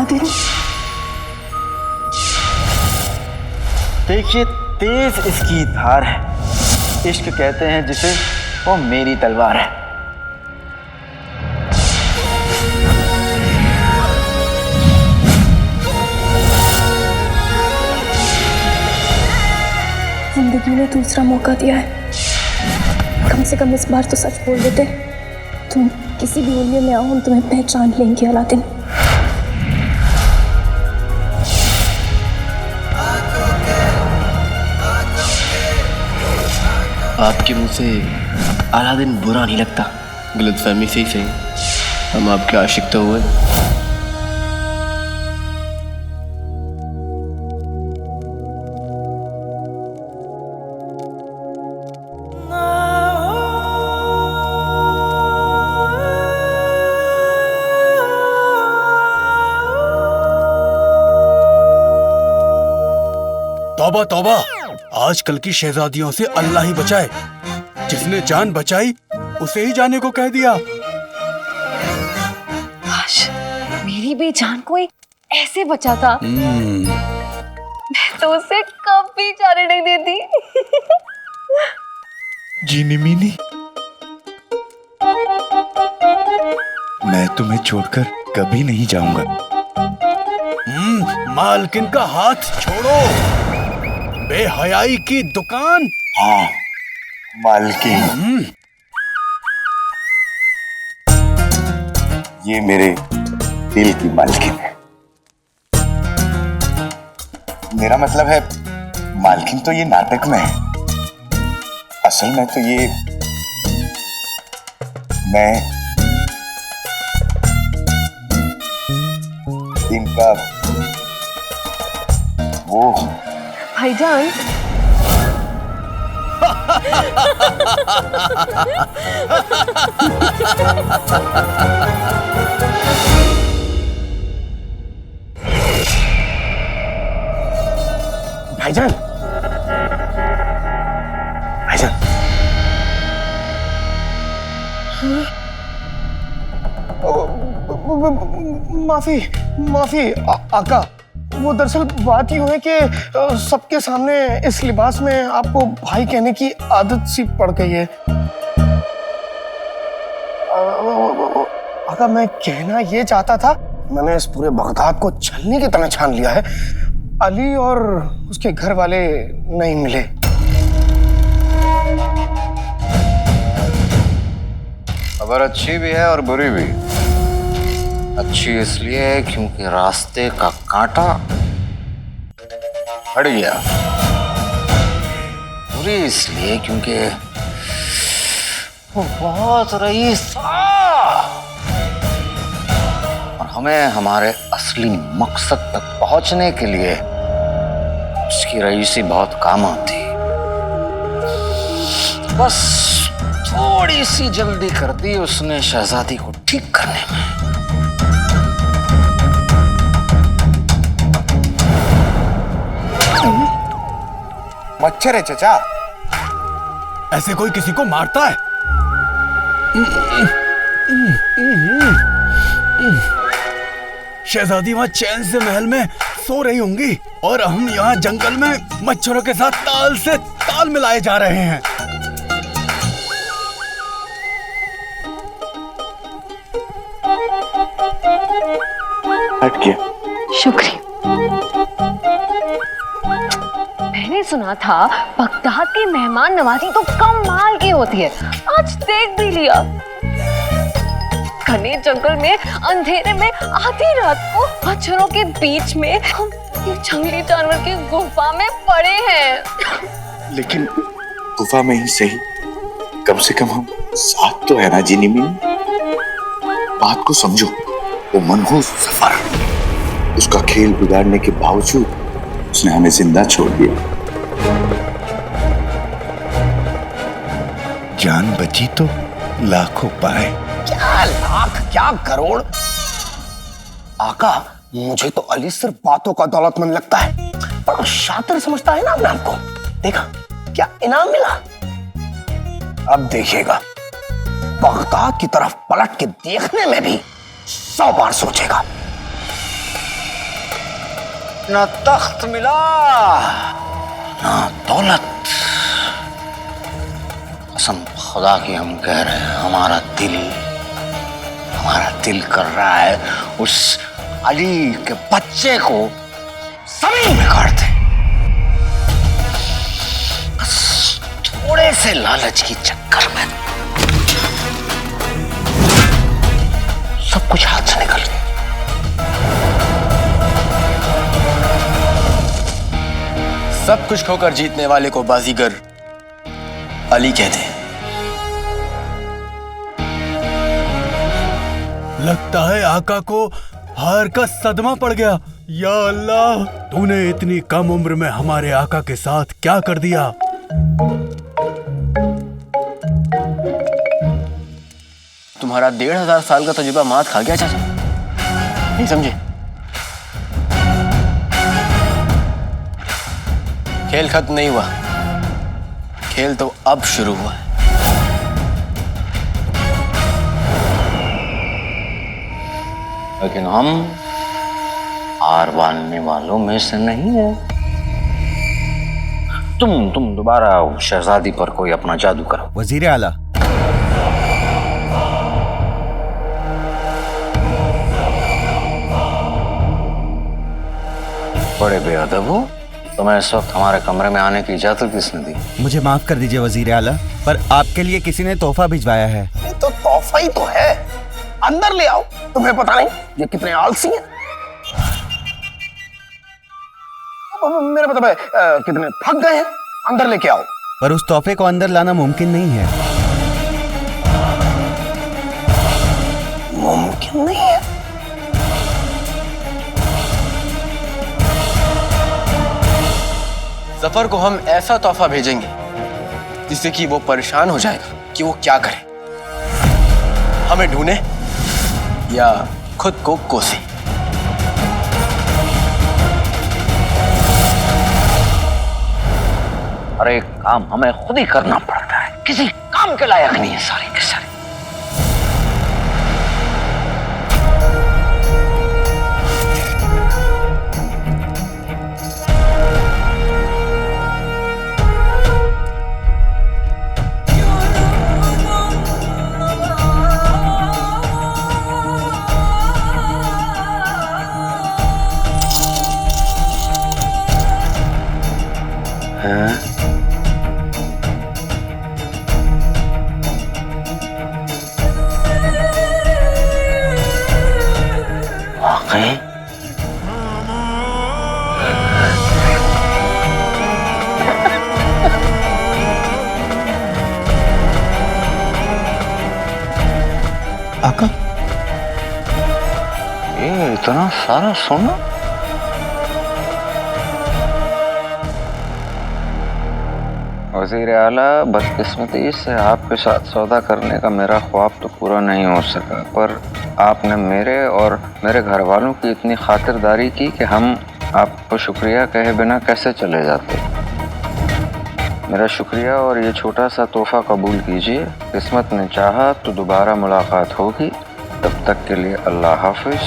Aladdin. देखिए, तेज इसकी धार है, इश्क कहते हैं जिसे, वो मेरी तलवार है। जिंदगी ने दूसरा मौका दिया है, कम से कम इस बार तो सच बोल देते। तुम किसी भी उम्र में आओ, हम तुम्हें पहचान लेंगे अलादीन। आपके मुंह से अलादीन बुरा नहीं लगता, गलतफहमी से ही सही, हम आपके आशिक तो हुए। तौबा तौबा, आजकल की शहजादियों से अल्लाह ही बचाए। जिसने जान बचाई उसे ही जाने को कह दिया। काश मेरी भी जान कोई ऐसे बचाता, मैं तो उसे कभी जाने नहीं देती। जीनी मीनी, मैं तुम्हें छोड़कर कभी नहीं जाऊंगा। मालकिन का हाथ छोड़ो, बेहयाई की दुकान। हाँ मालकिन, ये मेरे दिल की मालकिन है। मेरा मतलब है, मालकिन तो ये नाटक में है, असल में तो ये मैं इनका वो भाईजान, भाईजान, भाईजान, माफी माफी आका, वो दरअसल बात यूं है कि सबके सामने इस लिबास में आपको भाई कहने की आदत सी पड़ गई है। आका, मैं कहना ये चाहता था, मैंने इस पूरे बगदाद को छलनी की तरह छान लिया है, अली और उसके घर वाले नहीं मिले। खबर अच्छी भी है और बुरी भी। अच्छी इसलिए क्योंकि रास्ते का कांटा हट गया, बुरी इसलिए क्योंकि वो बहुत रईसा और हमें हमारे असली मकसद तक पहुंचने के लिए उसकी रईसी बहुत काम आती। बस थोड़ी सी जल्दी कर दी उसने शहजादी को ठीक करने में। मच्छर है चचा। ऐसे कोई किसी को मारता है? शहजादी वहां चैन से महल में सो रही होंगी और हम यहाँ जंगल में मच्छरों के साथ ताल से ताल मिलाए जा रहे हैं। हट गया। शुक्रिया। मैंने सुना था बगदाद की मेहमान नवाजी तो कमाल की होती है, आज देख भी लिया। घने जंगल में अंधेरे में आधी रात को मच्छरों के बीच में हम एक जंगली जानवर की गुफा में पड़े हैं। लेकिन गुफा में ही सही, कम से कम हम साथ तो है ना जीनी मीनी। बात को समझो, वो मनहूस सफर, उसका खेल बिगाड़ने के बावजूद उसने हमें जिंदा छोड़ दिया। जान बची तो लाखों पाए। क्या लाख, क्या करोड़। आका, मुझे तो अली सिर्फ बातों का दौलतमंद लगता है, बड़ा शातिर समझता है ना अपने आप को। देखा क्या इनाम मिला। अब देखिएगा, बगदाद की तरफ पलट के देखने में भी 100 बार सोचेगा। न तख्त मिला ना दौलत। कसम खुदा की हम कह रहे हैं, हमारा दिल कर रहा है उस अली के बच्चे को जमीन में काट दे। बस थोड़े से लालच की चक्कर में सब कुछ हाथ से निकल गया। सब कुछ खोकर जीतने वाले को बाजीगर अली कहते हैं। लगता है आका को हार का सदमा पड़ गया। या अल्लाह, तूने इतनी कम उम्र में हमारे आका के साथ क्या कर दिया। तुम्हारा 1500 साल का तजुर्बा मात खा गया चाचा, नहीं समझे? खेल खत्म नहीं हुआ, खेल तो अब शुरू हुआ है। लेकिन हम हार मानने वालों में से नहीं है। तुम दोबारा शहजादी पर कोई अपना जादू करो। वजीर आला, बड़े बेअदब हो। तुम्हें इस वक्त हमारे कमरे में आने की इजाजत किसने दी? मुझे माफ कर दीजिए वजीर आला, पर आपके लिए किसी ने तोहफा भिजवाया है। ये तो तोहफा ही तो है, अंदर ले आओ। तुम्हें पता नहीं ये कितने आलसी हैं। मेरा मतलब है कितने थक गए हैं। अंदर लेके आओ। पर उस तोहफे को अंदर लाना मुमकिन नहीं है। मुमकिन नहीं है? जफर को हम ऐसा तोहफा भेजेंगे जिससे कि वो परेशान हो जाएगा कि वो क्या करे, हमें ढूंढे या खुद को कोसे। अरे काम हमें खुद ही करना पड़ता है, किसी काम के लायक नहीं है सारे के सारे। वाकई आका, ये इतना सारा सोना? वज़ीर आला, बदकिस्मती से आपके साथ सौदा करने का मेरा ख्वाब तो पूरा नहीं हो सका, पर आपने मेरे और मेरे घर वालों की इतनी खातिरदारी की कि हम आपको शुक्रिया कहे बिना कैसे चले जाते। मेरा शुक्रिया और ये छोटा सा तोहफा कबूल कीजिए। किस्मत ने चाहा तो दोबारा मुलाकात होगी। तब तक के लिए अल्लाह हाफिज।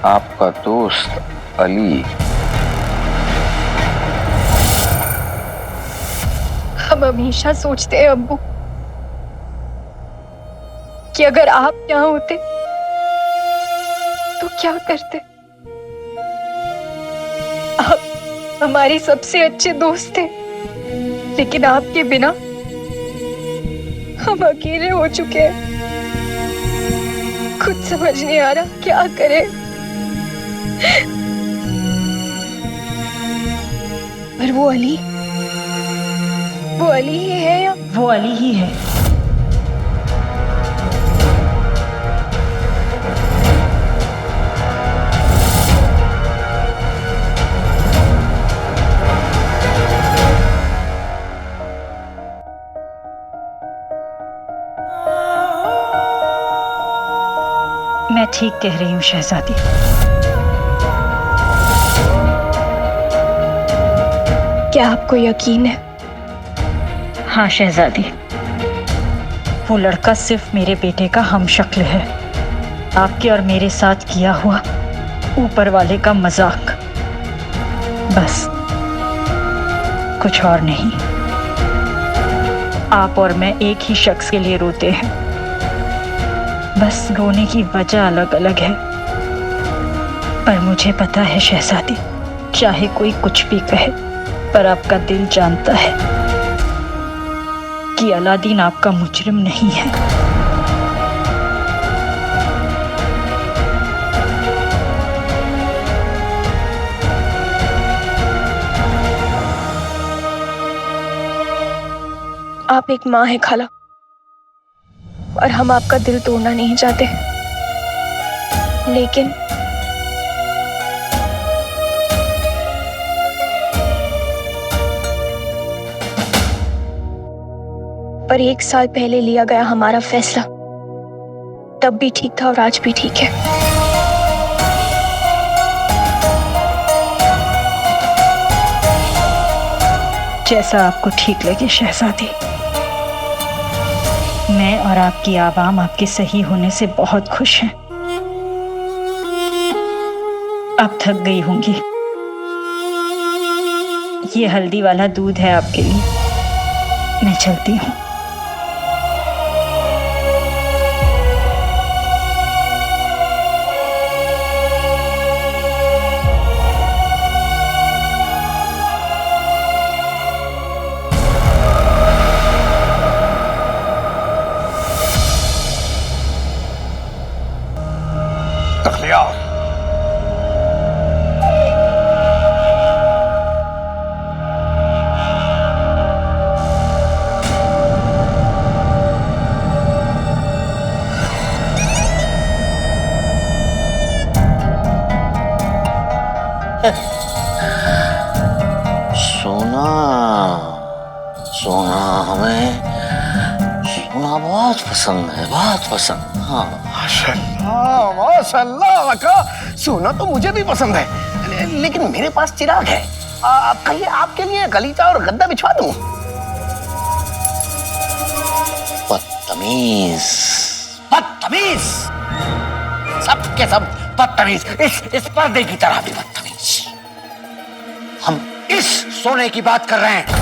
आपका दोस्त अली। हम हमेशा सोचते हैं अब्बू कि अगर आप यहाँ होते तो क्या करते। आप हमारे सबसे अच्छे दोस्त थे, लेकिन आपके बिना हम अकेले हो चुके हैं। कुछ समझ नहीं आ रहा क्या करें। पर वो अली ही है या वो अली ही है। मैं ठीक कह रही हूँ शहजादी। क्या आपको यकीन है? हाँ शहजादी, वो लड़का सिर्फ मेरे बेटे का हमशक्ल है। आपके और मेरे साथ किया हुआ ऊपर वाले का मजाक बस, कुछ और नहीं। आप और मैं एक ही शख्स के लिए रोते हैं, बस रोने की वजह अलग अलग है। पर मुझे पता है शहजादी, चाहे कोई कुछ भी कहे, पर आपका दिल जानता है कि अलादीन आपका मुजरिम नहीं है। आप एक माँ है खाला, और हम आपका दिल तोड़ना नहीं चाहते, लेकिन पर 1 साल पहले लिया गया हमारा फैसला तब भी ठीक था और आज भी ठीक है। जैसा आपको ठीक लगे शहजादी। मैं और आपकी आवाम आपके सही होने से बहुत खुश हैं। अब थक गई होंगी। ये हल्दी वाला दूध है आपके लिए। मैं चलती हूँ। सोना सोना हमें सोना बहुत पसंद है, बहुत पसंद। हाँ माशाल्लाह माशाल्लाह आका, सोना तो मुझे भी पसंद है, लेकिन मेरे पास चिराग है। कहिए आपके लिए गलीचा और गद्दा बिछवा दूं? बदतमीज बदतमीज, सबके सब बदतमीज, इस पर्दे की तरह भी बदतमीज। हम इस सोने की बात कर रहे हैं।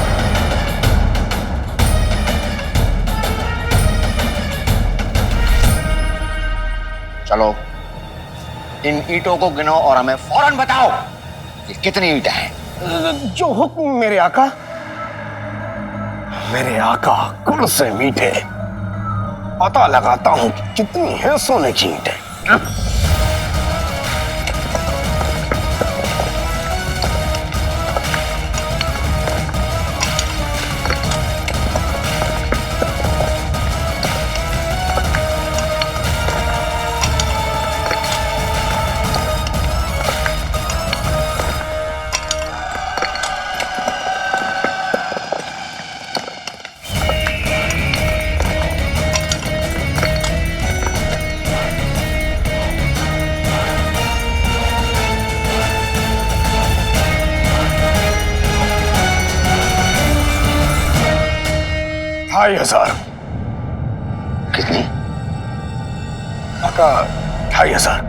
चलो इन ईंटों को गिनो और हमें फौरन बताओ कि कितनी ईंटें हैं। जो हुक्म मेरे आका। मेरे आका कुल से मीठे, पता लगाता हूं कि कितनी है सोने की ईंटें। ढाई हजार। कितनी? आका 2500।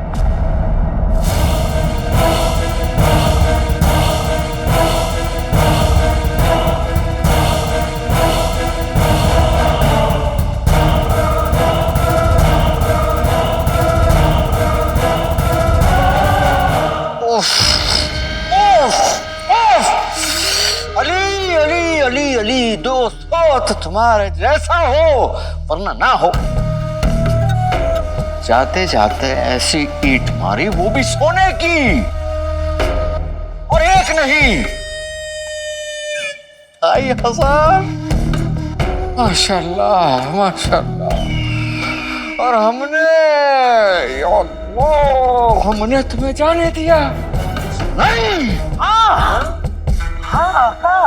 अली दोस्त हो तो तुम्हारे जैसा हो, वरना ना हो। जाते जाते ऐसी ईंट मारी, वो भी सोने की, और एक नहीं 2500। माशाल्लाह माशाल्लाह। और हमने तुम्हें जाने दिया नहीं। हाँ आका,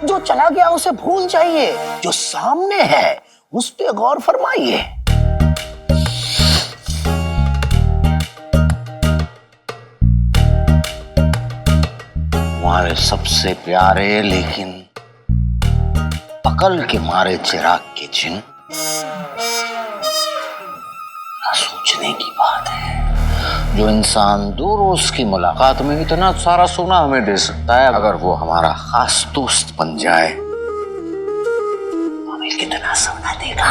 जो चला गया उसे भूल जाइए, जो सामने है उस पे गौर फरमाइए। हमारे सबसे प्यारे लेकिन अकल के मारे चिराग के चिन्ह, सोचने की बात है। जो इंसान दो रोज की मुलाकात में इतना सारा सोना हमें दे सकता है, अगर वो हमारा खास दोस्त बन जाए हमें कितना सोना देगा?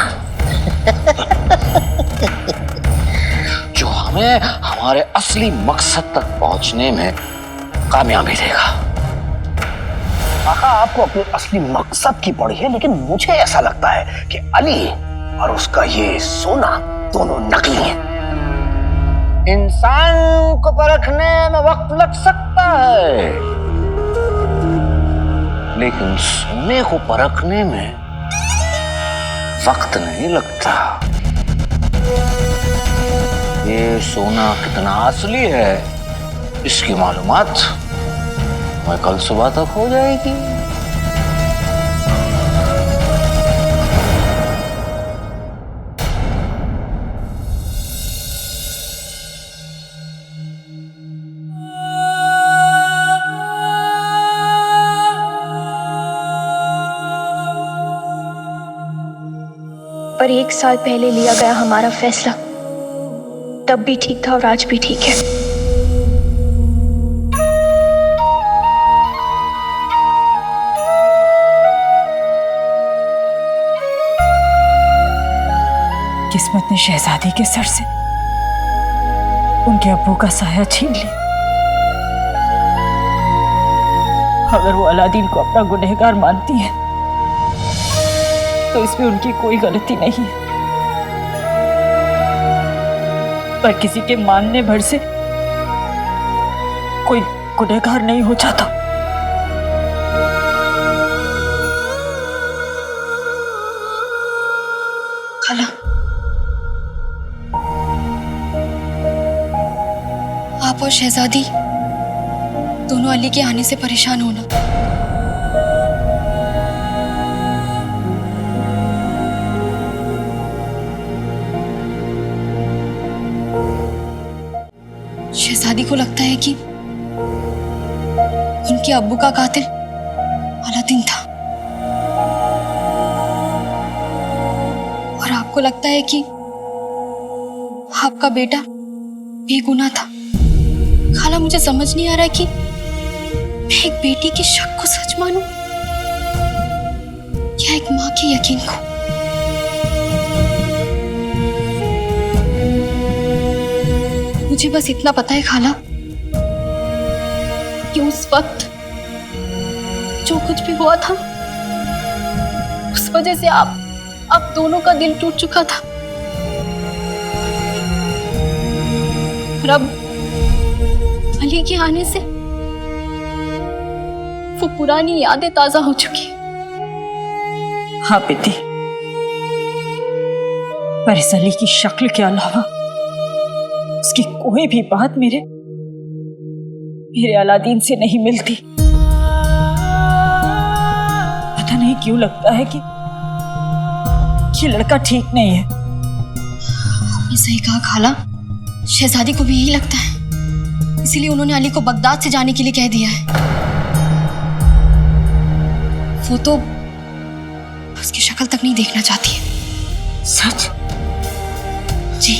जो हमें हमारे असली मकसद तक पहुंचने में कामयाबी देगा। आका, आपको अपने असली मकसद की पड़ी है, लेकिन मुझे ऐसा लगता है कि अली और उसका ये सोना दोनों नकली हैं। इंसान को परखने में वक्त लग सकता है, लेकिन सोने को परखने में वक्त नहीं लगता। ये सोना कितना असली है, इसकी मालूमात हमें कल सुबह तक हो जाएगी। पर 1 साल पहले लिया गया हमारा फैसला तब भी ठीक था और आज भी ठीक है। किस्मत ने शहजादी के सर से उनके अब्बू का साया छीन लिया। अगर वो अलादीन को अपना गुनहगार मानती है तो इसमें उनकी कोई गलती नहीं है, पर किसी के मानने भर से कोई गुनहगार नहीं हो जाता। खाला, आप और शहजादी दोनों अली के आने से परेशान होना। शहजादी को लगता है कि उनके अब्बू का कातिल अलादीन था, और आपको लगता है कि आपका बेटा बेगुनाह था। खाला, मुझे समझ नहीं आ रहा कि मैं एक बेटी के शक को सच मानूं या एक मां के यकीन को। मुझे बस इतना पता है खाला कि उस वक्त जो कुछ भी हुआ था उस वजह से आप दोनों का दिल टूट चुका था, और अब अली के आने से वो पुरानी यादें ताजा हो चुकी हैं। हाँ बेटी, पर इस अली की शक्ल के अलावा उसकी कोई भी बात मेरे अलादीन से नहीं मिलती। पता नहीं क्यों लगता है कि ये लड़का ठीक नहीं है। आपने सही कहा खाला, शहजादी को भी यही लगता है, इसीलिए उन्होंने अली को बगदाद से जाने के लिए कह दिया है। वो तो उसकी शक्ल तक नहीं देखना चाहती है। सच? जी।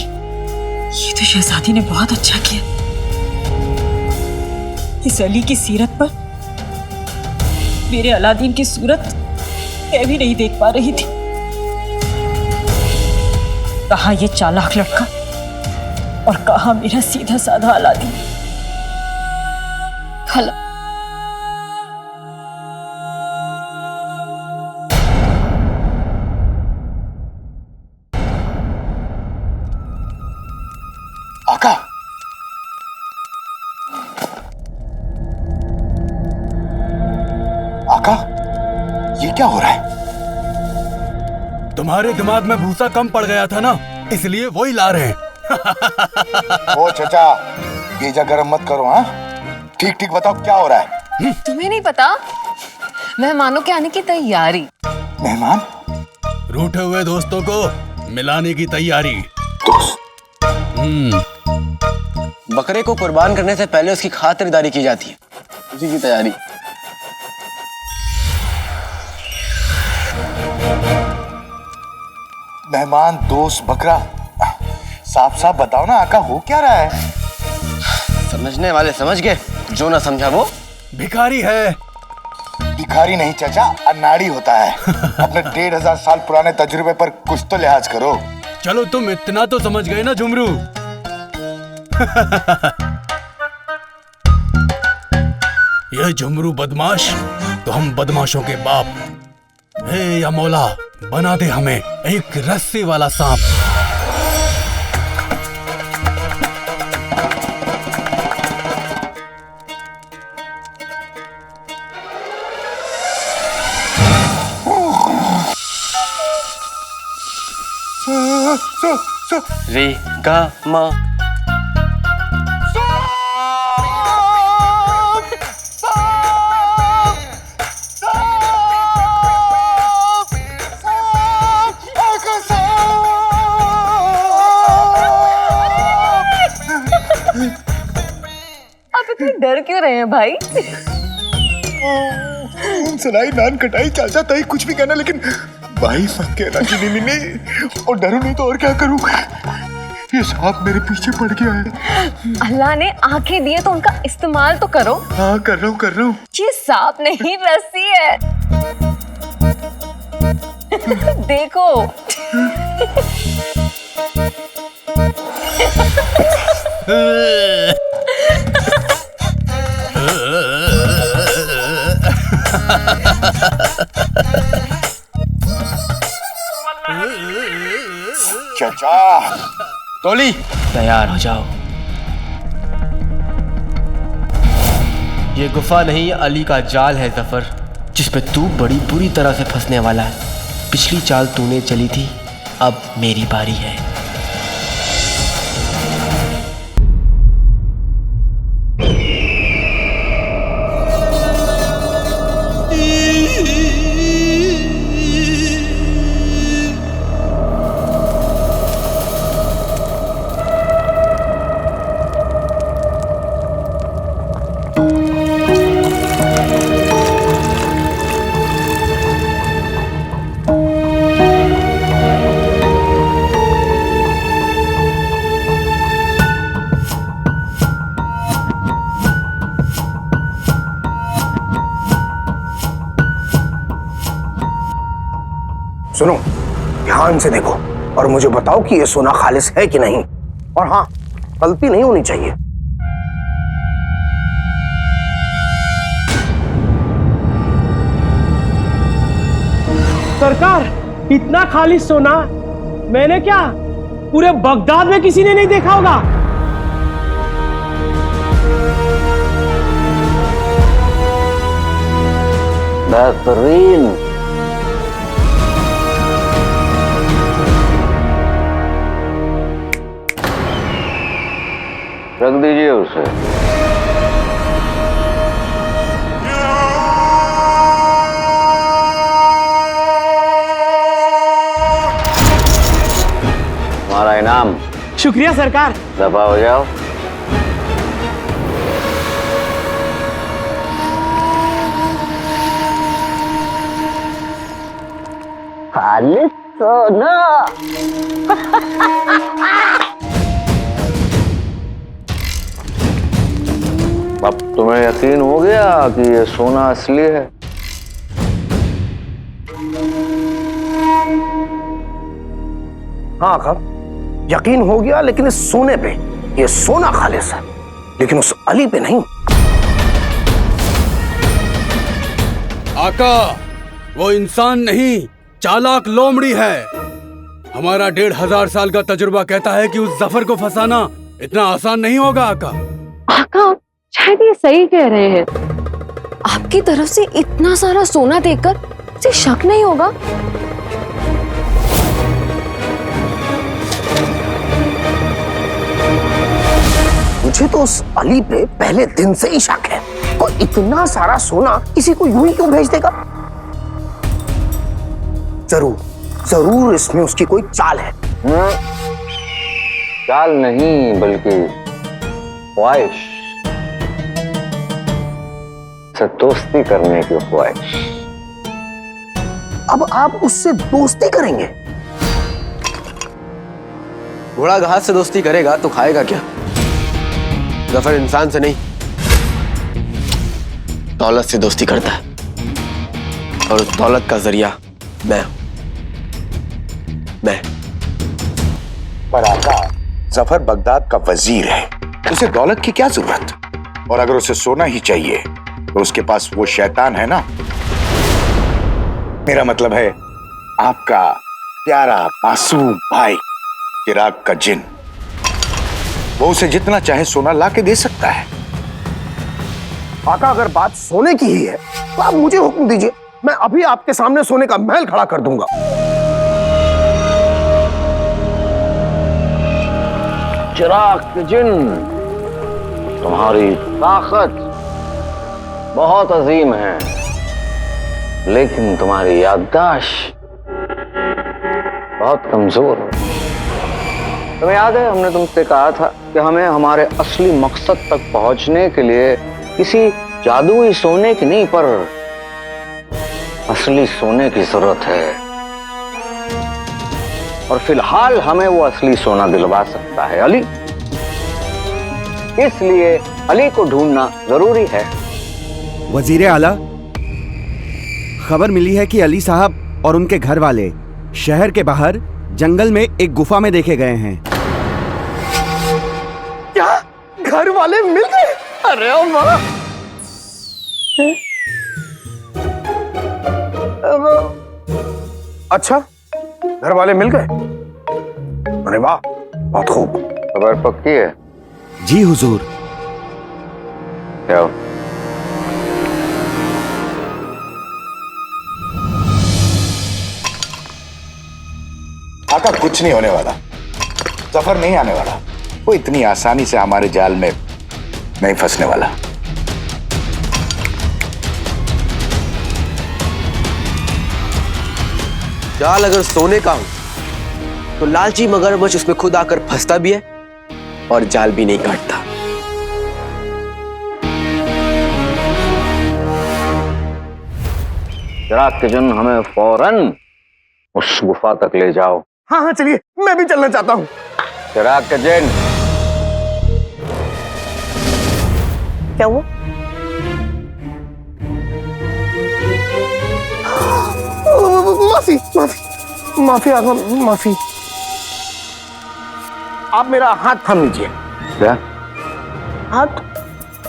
ये तो शहजादी ने बहुत अच्छा किया। इस अली की सीरत पर मेरे अलादीन की सूरत मैं भी नहीं देख पा रही थी। कहाँ ये चालाक लड़का और कहाँ मेरा सीधा साधा अलादीन। खाला, आका, आका, ये क्या हो रहा है? तुम्हारे दिमाग में भूसा कम पड़ गया था ना, इसलिए वही ला रहे हैं। ओ चचा, गेजा गरम मत करो। हाँ, ठीक ठीक बताओ क्या हो रहा है? तुम्हें नहीं पता? मेहमानों के आने की तैयारी। मेहमान? रूठे हुए दोस्तों को मिलाने की तैयारी। दोस्त? बकरे को कुर्बान करने से पहले उसकी खातिरदारी की जाती है, उसी की तैयारी। मेहमान, दोस्त, बकरा, साफ साफ बताओ ना आका, हो क्या रहा है? समझने वाले समझ गए, जो ना समझा वो भिखारी है। भिखारी नहीं चाचा, अनाड़ी होता है। अपने 1500 साल पुराने तजुर्बे पर कुछ तो लिहाज करो। चलो तुम इतना तो समझ गए ना झुमरू। ये झुमरू बदमाश तो हम बदमाशों के बाप। हे या मौला, बना दे हमें एक रस्सी वाला सांप। रे गा मा। आप इतने डर क्यों रहे हैं भाई? सुनाई नान कटाई चाचा तई कुछ भी कहना, लेकिन भाई मत कहना कि नहीं। और डरू नहीं तो और क्या करूं? ये सांप मेरे पीछे पड़ गया है। अल्लाह ने आंखें दी है तो उनका इस्तेमाल तो करो। हाँ कर रहा हूँ। ये सांप नहीं रस्सी है। देखो। चाचा टोली तैयार हो जाओ। ये गुफा नहीं, ये अली का जाल है जफर, जिसपे तू बड़ी बुरी तरह से फंसने वाला है। पिछली चाल तूने चली थी, अब मेरी बारी है। सुनो, ध्यान से देखो और मुझे बताओ कि ये सोना खालिस है कि नहीं। और हाँ, गलती नहीं होनी चाहिए। सरकार, इतना खालिस सोना मैंने क्या पूरे बगदाद में किसी ने नहीं देखा होगा। बेहतरीन। रख दीजिए उसे। हमारा इनाम। शुक्रिया सरकार। दफा हो जाओ। खालिस सोना। अब तुम्हें यकीन हो गया कि ये सोना असली है? हाँ आका, यकीन हो गया, लेकिन इस सोने पे, ये सोना खालिस है, लेकिन उस अली पे नहीं। आका, वो इंसान नहीं, चालाक लोमड़ी है। हमारा 1500 साल का तजुर्बा कहता है कि उस जफर को फंसाना इतना आसान नहीं होगा। आका, आका, शायद ये सही कह रहे हैं। आपकी तरफ से इतना सारा सोना देखकर उसे शक नहीं होगा। मुझे तो उस अली पे पहले दिन से ही शक है। कोई इतना सारा सोना किसी को यूं ही क्यों भेज देगा? जरूर इसमें उसकी कोई चाल है। चाल नहीं, बल्कि ख्वाहिश से दोस्ती करने की ख्वाहिश। अब आप उससे दोस्ती करेंगे? घोड़ा घास से दोस्ती करेगा तो खाएगा क्या? जफर इंसान से नहीं, दौलत से दोस्ती करता है, और उस दौलत का जरिया मैं हूं। मैं। पर आका, जफर बगदाद का वजीर है, उसे दौलत की क्या जरूरत? और अगर उसे सोना ही चाहिए तो उसके पास वो शैतान है ना। मेरा मतलब है आपका प्यारा मासूम भाई चिराग का जिन। वो उसे जितना चाहे सोना ला के दे सकता है। आका, अगर बात सोने की ही है तो आप मुझे हुक्म दीजिए, मैं अभी आपके सामने सोने का महल खड़ा कर दूंगा। चिराग के जिन, तुम्हारी ताकत बहुत अजीम है, लेकिन तुम्हारी याददाश्त बहुत कमजोर। तुम्हें याद है हमने तुमसे कहा था कि हमें हमारे असली मकसद तक पहुंचने के लिए किसी जादुई सोने की नहीं, पर असली सोने की जरूरत है। और फिलहाल हमें वो असली सोना दिलवा सकता है अली। इसलिए अली को ढूंढना जरूरी है। वजीर आला, खबर मिली है कि अली साहब और उनके घर वाले शहर के बाहर जंगल में एक गुफा में देखे गए हैं। क्या घर वाले मिल गए? अरे वाह! अच्छा, घर वाले मिल गए? अरे वाह, बहुत खूब। खबर पक्की है? जी हुजूर। क्या? आका, कुछ नहीं होने वाला। जफर नहीं आने वाला। वो इतनी आसानी से हमारे जाल में नहीं फंसने वाला। जाल अगर सोने का हो तो लालची मगरमच्छ उसमें खुद आकर फंसता भी है और जाल भी नहीं काटता। चिराग के जिन, हमें फौरन उस गुफा तक ले जाओ। हाँ हाँ, चलिए, मैं भी चलना चाहता हूँ। चिराग के जिन। क्या हुआ? माफी माफी माफी आका, माफी। आप मेरा हाथ थाम लीजिए। क्या? हाथ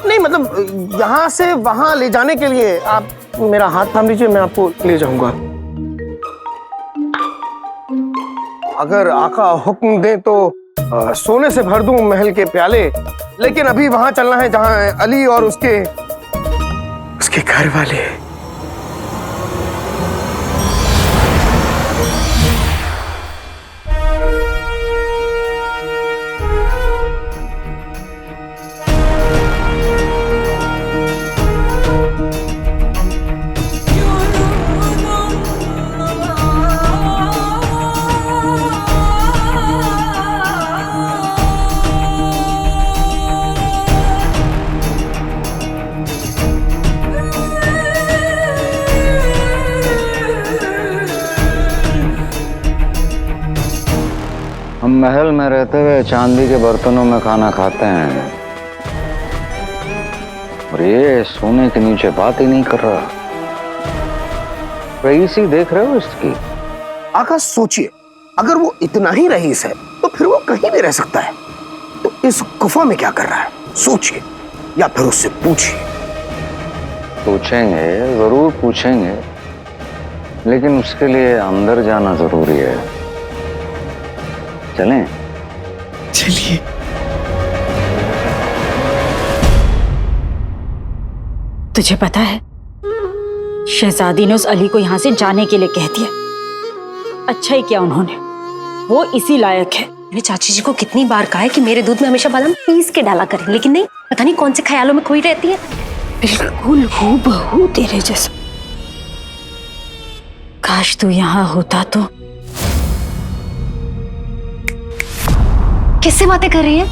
नहीं, मतलब यहाँ से वहां ले जाने के लिए आप मेरा हाथ थाम लीजिए, मैं आपको ले जाऊंगा। अगर आका हुक्म दे तो सोने से भर दूं महल के प्याले, लेकिन अभी वहां चलना है जहां अली और उसके घर वाले। हम महल में रहते हुए चांदी के बर्तनों में खाना खाते हैं, और ये सोने के नीचे बात ही नहीं कर रहा। रईसी देख रहे हो इसकी? आका, सोचिए, अगर वो इतना ही रईस है तो फिर वो कहीं भी रह सकता है, तो इस गुफा में क्या कर रहा है? सोचिए, या फिर उससे पूछिए। पूछेंगे, जरूर पूछेंगे, लेकिन उसके लिए अंदर जाना जरूरी है। चलें? चलिए। तुझे पता है, शहजादी ने उस अली को यहाँ से जाने के लिए कह दिया। अच्छा ही किया उन्होंने, वो इसी लायक है। मैंने चाची जी को कितनी बार कहा है कि मेरे दूध में हमेशा बादाम पीस के डाला करें, लेकिन नहीं, पता नहीं कौन से ख्यालों में खोई रहती है। बिल्कुल हूबहू तेरे जैसा। काश तू यहाँ होता तो। किससे बातें कर रही है?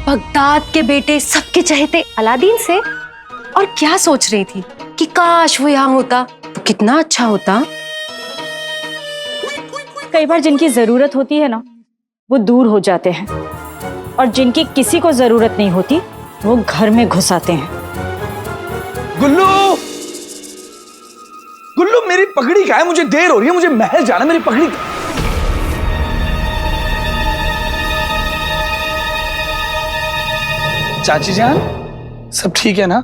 बगदाद के बेटे, सबके चहेते अलादीन से? और क्या सोच रही थी कि काश वो यहाँ होता तो कितना अच्छा होता। कई बार जिनकी जरूरत होती है ना, वो दूर हो जाते हैं, और जिनकी किसी को जरूरत नहीं होती वो घर में घुस आते हैं। गुल्लू, गुल्लू मेरी पगड़ी क्या है? मुझे देर हो रही है, मुझे महल जाना, मेरी पगड़ी। चाची जान, सब ठीक है ना?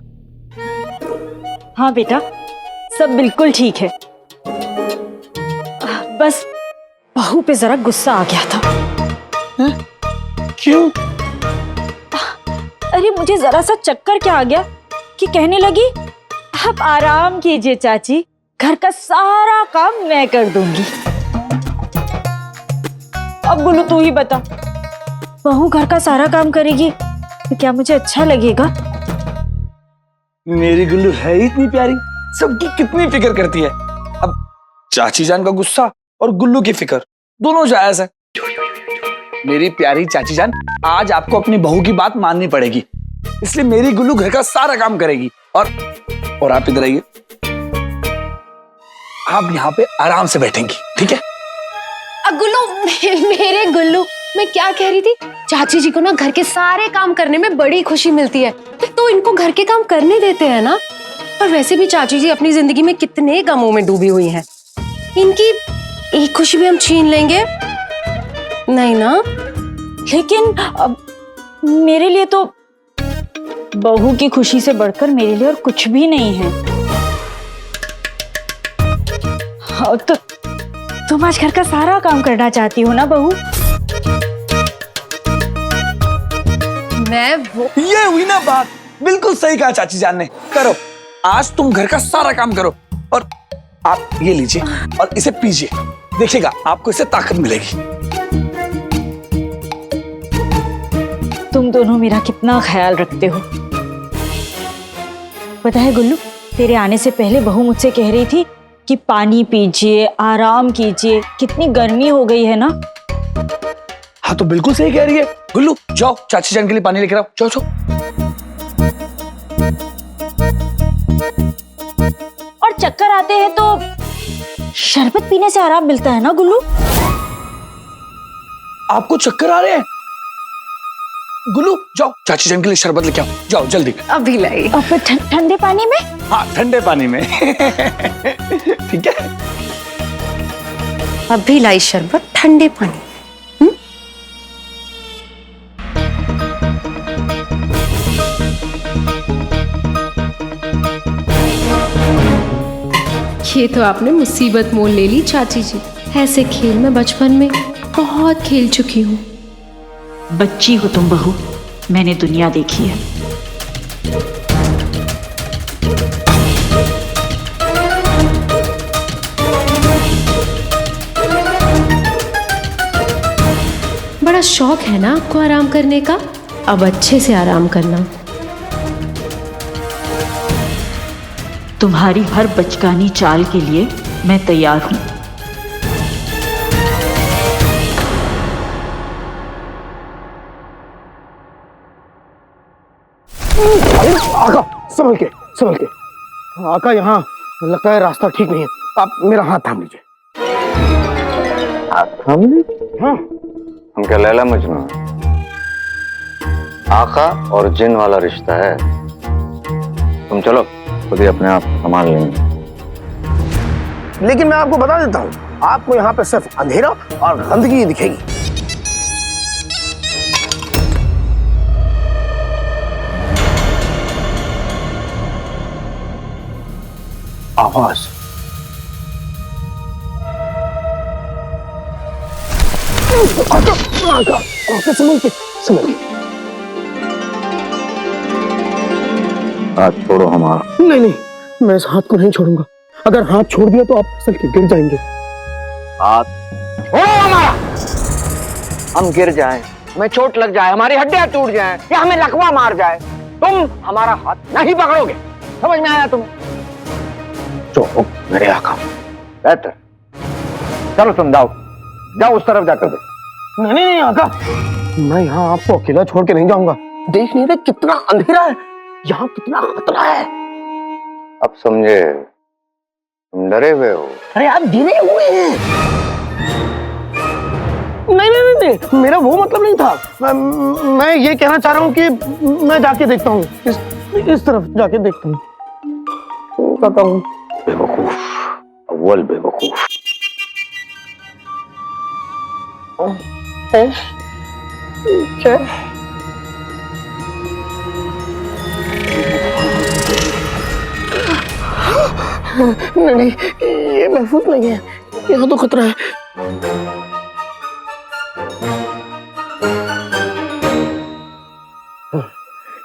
हाँ बेटा, सब बिल्कुल ठीक है। बस बहू पे जरा गुस्सा आ गया था। क्यों? अरे मुझे जरा सा चक्कर क्या आ गया कि कहने लगी, आप आराम कीजिए चाची, घर का सारा काम मैं कर दूंगी। अब गुल्लू तू ही बता, बहू घर का सारा काम करेगी तो क्या मुझे अच्छा लगेगा? मेरी गुल्लू है ही इतनी प्यारी, सबकी कितनी फिक्र करती है। अब चाची जान का गुस्सा और गुल्लू की फिक्र दोनों जायज है। मेरी प्यारी चाची जान, आज आपको अपनी बहू की बात माननी पड़ेगी, इसलिए मेरी गुल्लू घर का सारा काम करेगी। और आप इधर आइए, आप यहाँ पे आराम से बैठेंगी, ठीक है? गुल्लू, मेरे गुल्लू, मैं क्या कह रही थी, चाची जी को ना घर के सारे काम करने में बड़ी खुशी मिलती है, तो इनको घर के काम करने देते हैं ना। और वैसे भी चाची जी अपनी जिंदगी में कितने गमों में डूबी हुई हैं, इनकी एक खुशी भी हम छीन लेंगे नहीं ना। लेकिन अब मेरे लिए तो बहू की खुशी से बढ़कर मेरे लिए और कुछ भी नहीं है। हाँ, तो तुम आज घर का सारा काम करना चाहती हो ना बहू? मैं वो, ये हुई ना बात, बिल्कुल सही कहा चाची जान ने। करो, आज तुम घर का सारा काम करो। और आप ये लीजिए और इसे पीजिए, देखिएगा आपको इससे ताकत मिलेगी। तुम दोनों मेरा कितना ख्याल रखते हो। पता है गुल्लू, तेरे आने से पहले बहू मुझसे कह रही थी कि पानी पीजिए, आराम कीजिए, कितनी गर्मी हो गई है ना। हाँ तो बिल्कुल सही कह रही है। गुल्लू जाओ, चाची जान के लिए पानी लेकर आओ, जाओ जाओ। और चक्कर आते हैं तो शरबत पीने से आराम मिलता है ना गुल्लू? आपको चक्कर आ रहे हैं? गुल्लू जाओ, चाची जान के लिए शरबत लेके आओ, जाओ जल्दी। अभी लाई। और फिर ठंडे पानी में? हाँ ठंडे पानी में। ठीक है, अभी लाई शरबत ठंडे पानी। ये तो आपने मुसीबत मोल ले ली चाची जी। ऐसे खेल मैं बचपन में बहुत खेल चुकी हूँ। बच्ची हो तुम बहू, मैंने दुनिया देखी है। बड़ा शौक है ना आपको आराम करने का, अब अच्छे से आराम करना। तुम्हारी हर बचकानी चाल के लिए मैं तैयार हूं। अरे आका, संभल के, संभल के। आका यहाँ लगता है रास्ता ठीक नहीं है, आप मेरा हाथ थाम लीजिए। हाथ थाम लीजिए? हाँ। हम क्या लैला मजनू हैं? आका और जिन वाला रिश्ता है। तुम चलो, खुद ही अपने आप संभाल लेंगे। लेकिन मैं आपको बता देता हूँ, आपको यहाँ पे सिर्फ अंधेरा और गंदगी दिखेगी। आवाज, संभल के, संभल के। हाथ छोड़ो हमारा। नहीं नहीं, मैं इस हाथ को नहीं छोड़ूंगा। अगर हाथ छोड़ दिया तो आप फिसल के गिर जाएंगे। हाथ छोड़ो हमारा। हम गिर जाएं, हमें चोट लग जाए, हमारी हड्डियां टूट जाएं, या हमें लकवा मार जाए, तुम हमारा हाथ नहीं पकड़ोगे। समझ में आया तुम्हें? जो मेरे आका। बेहतर, चलो तुम जाओ, जाओ उस तरफ जाकर देखो। नहीं नहीं आका, मैं यहाँ आपको अकेला छोड़ के नहीं जाऊंगा। देख नहीं रहे कितना अंधेरा है, यहाँ कितना खतरा है। अब समझे, तुम डरे हुए हो। अरे आप गिरे हुए हैं। नहीं नहीं नहीं नहीं, मेरा वो मतलब नहीं था। मैं ये कहना चाह रहा हूँ कि मैं जाके देखता हूँ, इस तरफ जाके देखता हूँ। कहता हूँ बेवकूफ, अव्वल बेवकूफ। क्या? नहीं नहीं, ये महफूज नहीं है, यहाँ तो खतरा है।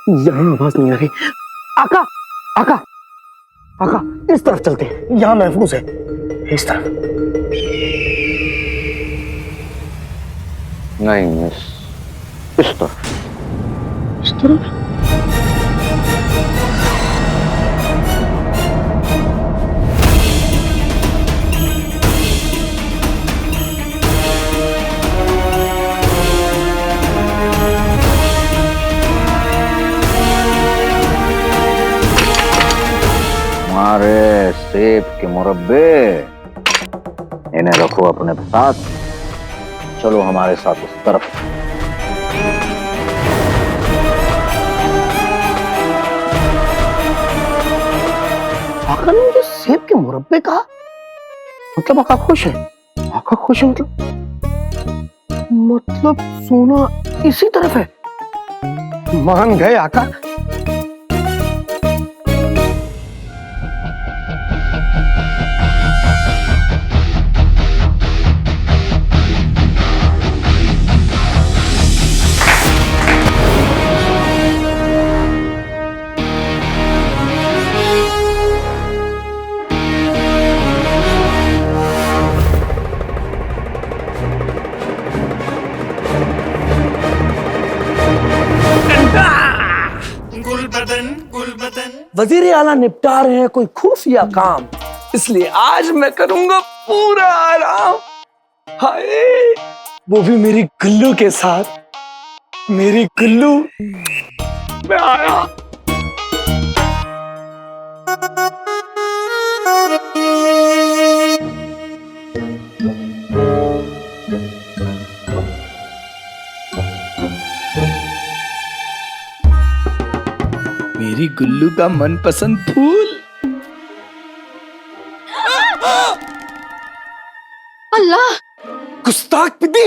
यहाँ आवाज नहीं आ रही। आका आका आका, इस तरफ चलते हैं, यहाँ महफूज है। इस तरफ नहीं मिस, इस तरफ। इस तरफ हमारे सेब के मुरब्बे, इन्हें रखो अपने साथ, चलो हमारे साथ उस तरफ। आका ने मुझे सेब के मुरब्बे कहा, मतलब आका खुश है। आका खुश है मतलब सोना इसी तरफ है। मान गए आका। वजीर आला निपटा रहे हैं कोई खुफिया काम, इसलिए आज मैं करूंगा पूरा आराम। हाय, वो भी मेरी गुल्लू के साथ। मेरी गुल्लू, मैं आया। मेरी गुल्लू का मनपसंद फूल। अल्लाह, गुस्ताख पिद्दी,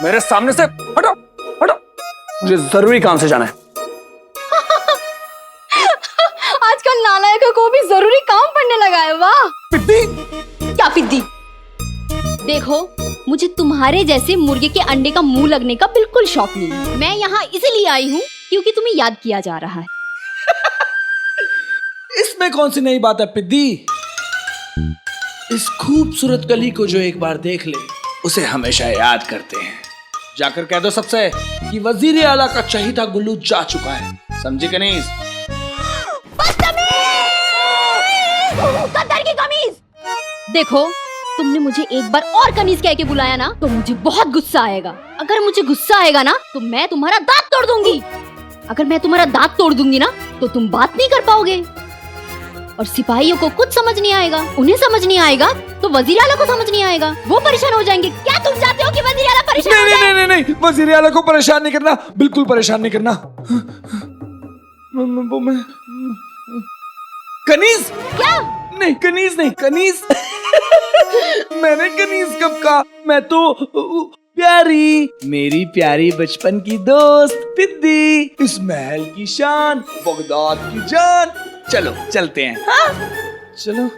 मेरे सामने से हटो हटो, मुझे जरूरी काम से जाना है। आजकल नालायकों को भी जरूरी काम पड़ने लगा है। वाह पिद्दी। क्या पिद्दी? देखो, मुझे तुम्हारे जैसे मुर्गे के अंडे का मुंह लगने का बिल्कुल शौक नहीं है। मैं यहाँ इसलिए आई हूँ क्योंकि तुम्हें याद किया जा रहा है। इसमें कौन सी नई बात है पिद्दी? इस खूबसूरत गली को जो एक बार देख ले, उसे हमेशा याद करते हैं। जाकर कह दो सबसे कि वजीर आला का चहीता गुल्लू जा चुका है। समझी कनीज? गद्दार की कमीज! देखो, तुमने मुझे एक बार और कनीज कह के बुलाया ना, तो मुझे बहुत गुस्सा आएगा। अगर मुझे गुस्सा आएगा ना, तो मैं तुम्हारा दांत तोड़ दूंगी। अगर मैं तुम्हारा दांत तोड़ दूंगी ना, तो तुम बात नहीं कर पाओगे। और सिपाहियों को कुछ समझ नहीं आएगा। उन्हें समझ नहीं आएगा तो वजीर आला को समझ नहीं आएगा। वो परेशान हो जाएंगे। क्या तुम चाहते हो कि वजीर आला परेशान हो जाए? नहीं, नहीं, वजीर आला को परेशान नहीं करना, बिल्कुल परेशान नहीं करना। कनीज? क्या? नहीं कनीज नहीं, कनीज। मैंने कनीज कब कहा? मैं तो प्यारी, मेरी प्यारी बचपन की दोस्त पिद्दी, इस महल की शान, बगदाद की जान। चलो चलते हैं। हाँ? चलो।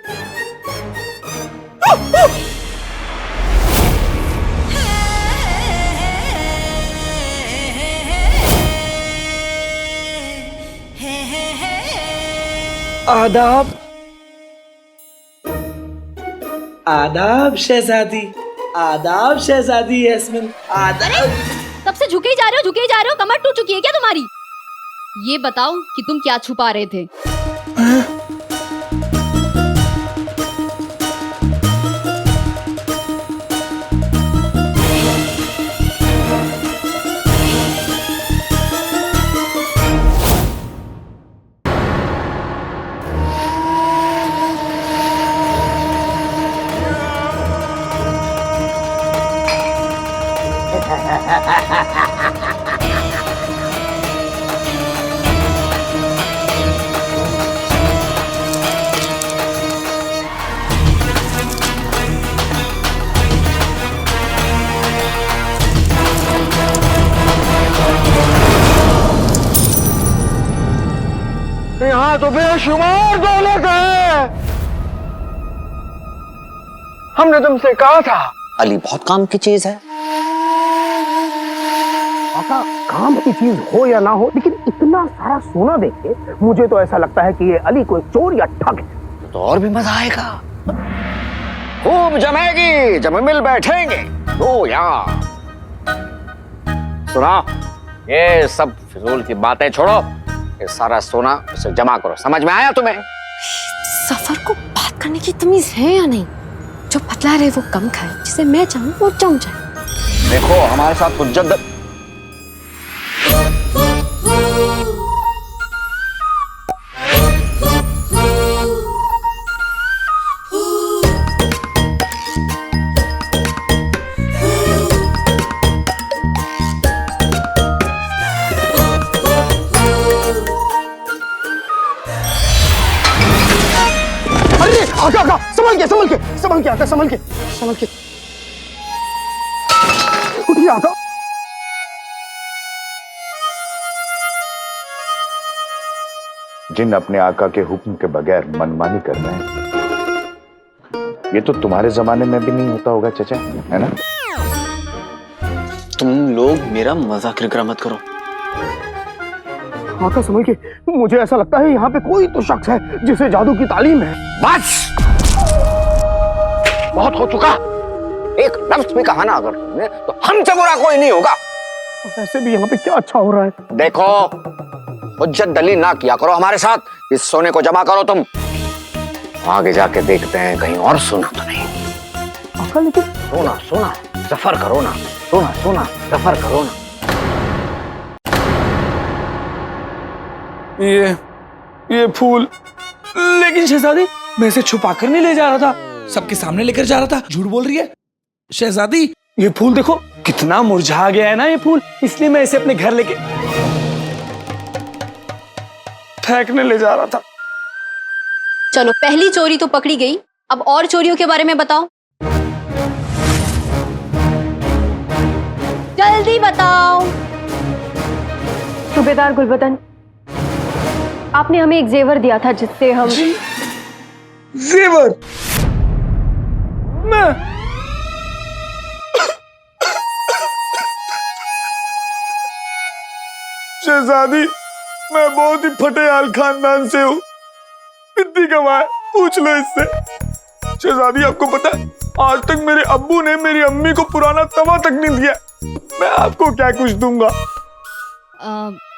आदाब, आदाब शहजादी, आदाब शहजादी यास्मीन, आदाब। तब से झुके ही जा रहे हो, कमर टूट चुकी है क्या तुम्हारी? ये बताओ कि तुम क्या छुपा रहे थे? यहाँ तो बेशुमार दौलत है। हमने तुमसे कहा था अली बहुत काम की चीज है। आका, काम की चीज हो या ना हो, लेकिन इतना सारा सोना देख के मुझे तो ऐसा लगता है कि ये अली कोई चोर या ठग है। तो और भी मजा आएगा। खूब जमेगी जब मिल बैठेंगे तो यार। सुना, ये सब फिजूल की बातें छोड़ो, ये सारा सोना उसे जमा करो। समझ में आया तुम्हें? सफर को बात करने की तमीज है या नहीं? जो पतला रहे वो कम खाए, जिसे मैं चाहूँ वो जम जाए। देखो हमारे साथ कुछ जद आका, संभल के आका, संभल के उठिए आका। जिन अपने आका के हुक्म के बगैर मनमानी कर रहे हैं, ये तो तुम्हारे जमाने में भी नहीं होता होगा चचा, है ना? तुम लोग मेरा मजाक किरकिरा मत करो। आका संभल के, मुझे ऐसा लगता है यहाँ पे कोई तो शख्स है जिसे जादू की तालीम है। बस बहुत हो चुका। एक लफ्ज भी कहा ना अगर तुमने तो हमसे बुरा कोई नहीं होगा। वैसे भी यहाँ पे क्या अच्छा हो रहा है। देखो, हुज्जत दलील ना किया करो हमारे साथ। इस सोने को जमा करो तुम, आगे जाके देखते हैं कहीं और सुना तो नहीं। आका लेकिन सोना सफर करो ना, सोना सफर करो ना। ये फूल, लेकिन शहजादी मैं इसे छुपा कर नहीं ले जा रहा था, सबके सामने लेकर जा रहा था। झूठ बोल रही है शहजादी। ये फूल देखो कितना मुरझा गया है ना ये फूल, इसलिए मैं इसे अपने घर लेके फेंकने ले जा रहा था। चलो, पहली चोरी तो पकड़ी गई, अब और चोरियों के बारे में बताओ। जल्दी बताओ। सूबेदार गुलबदन, आपने हमें एक जेवर दिया था जिससे हम जेवर? मैं शहजादी, मैं बहुत ही फटेहाल खानदान से हूँ। कितनी कमाए पूछ लो इससे। शहजादी आपको पता है, आज तक मेरे अब्बू ने मेरी अम्मी को पुराना तवा तक नहीं दिया। मैं आपको क्या कुछ दूंगा।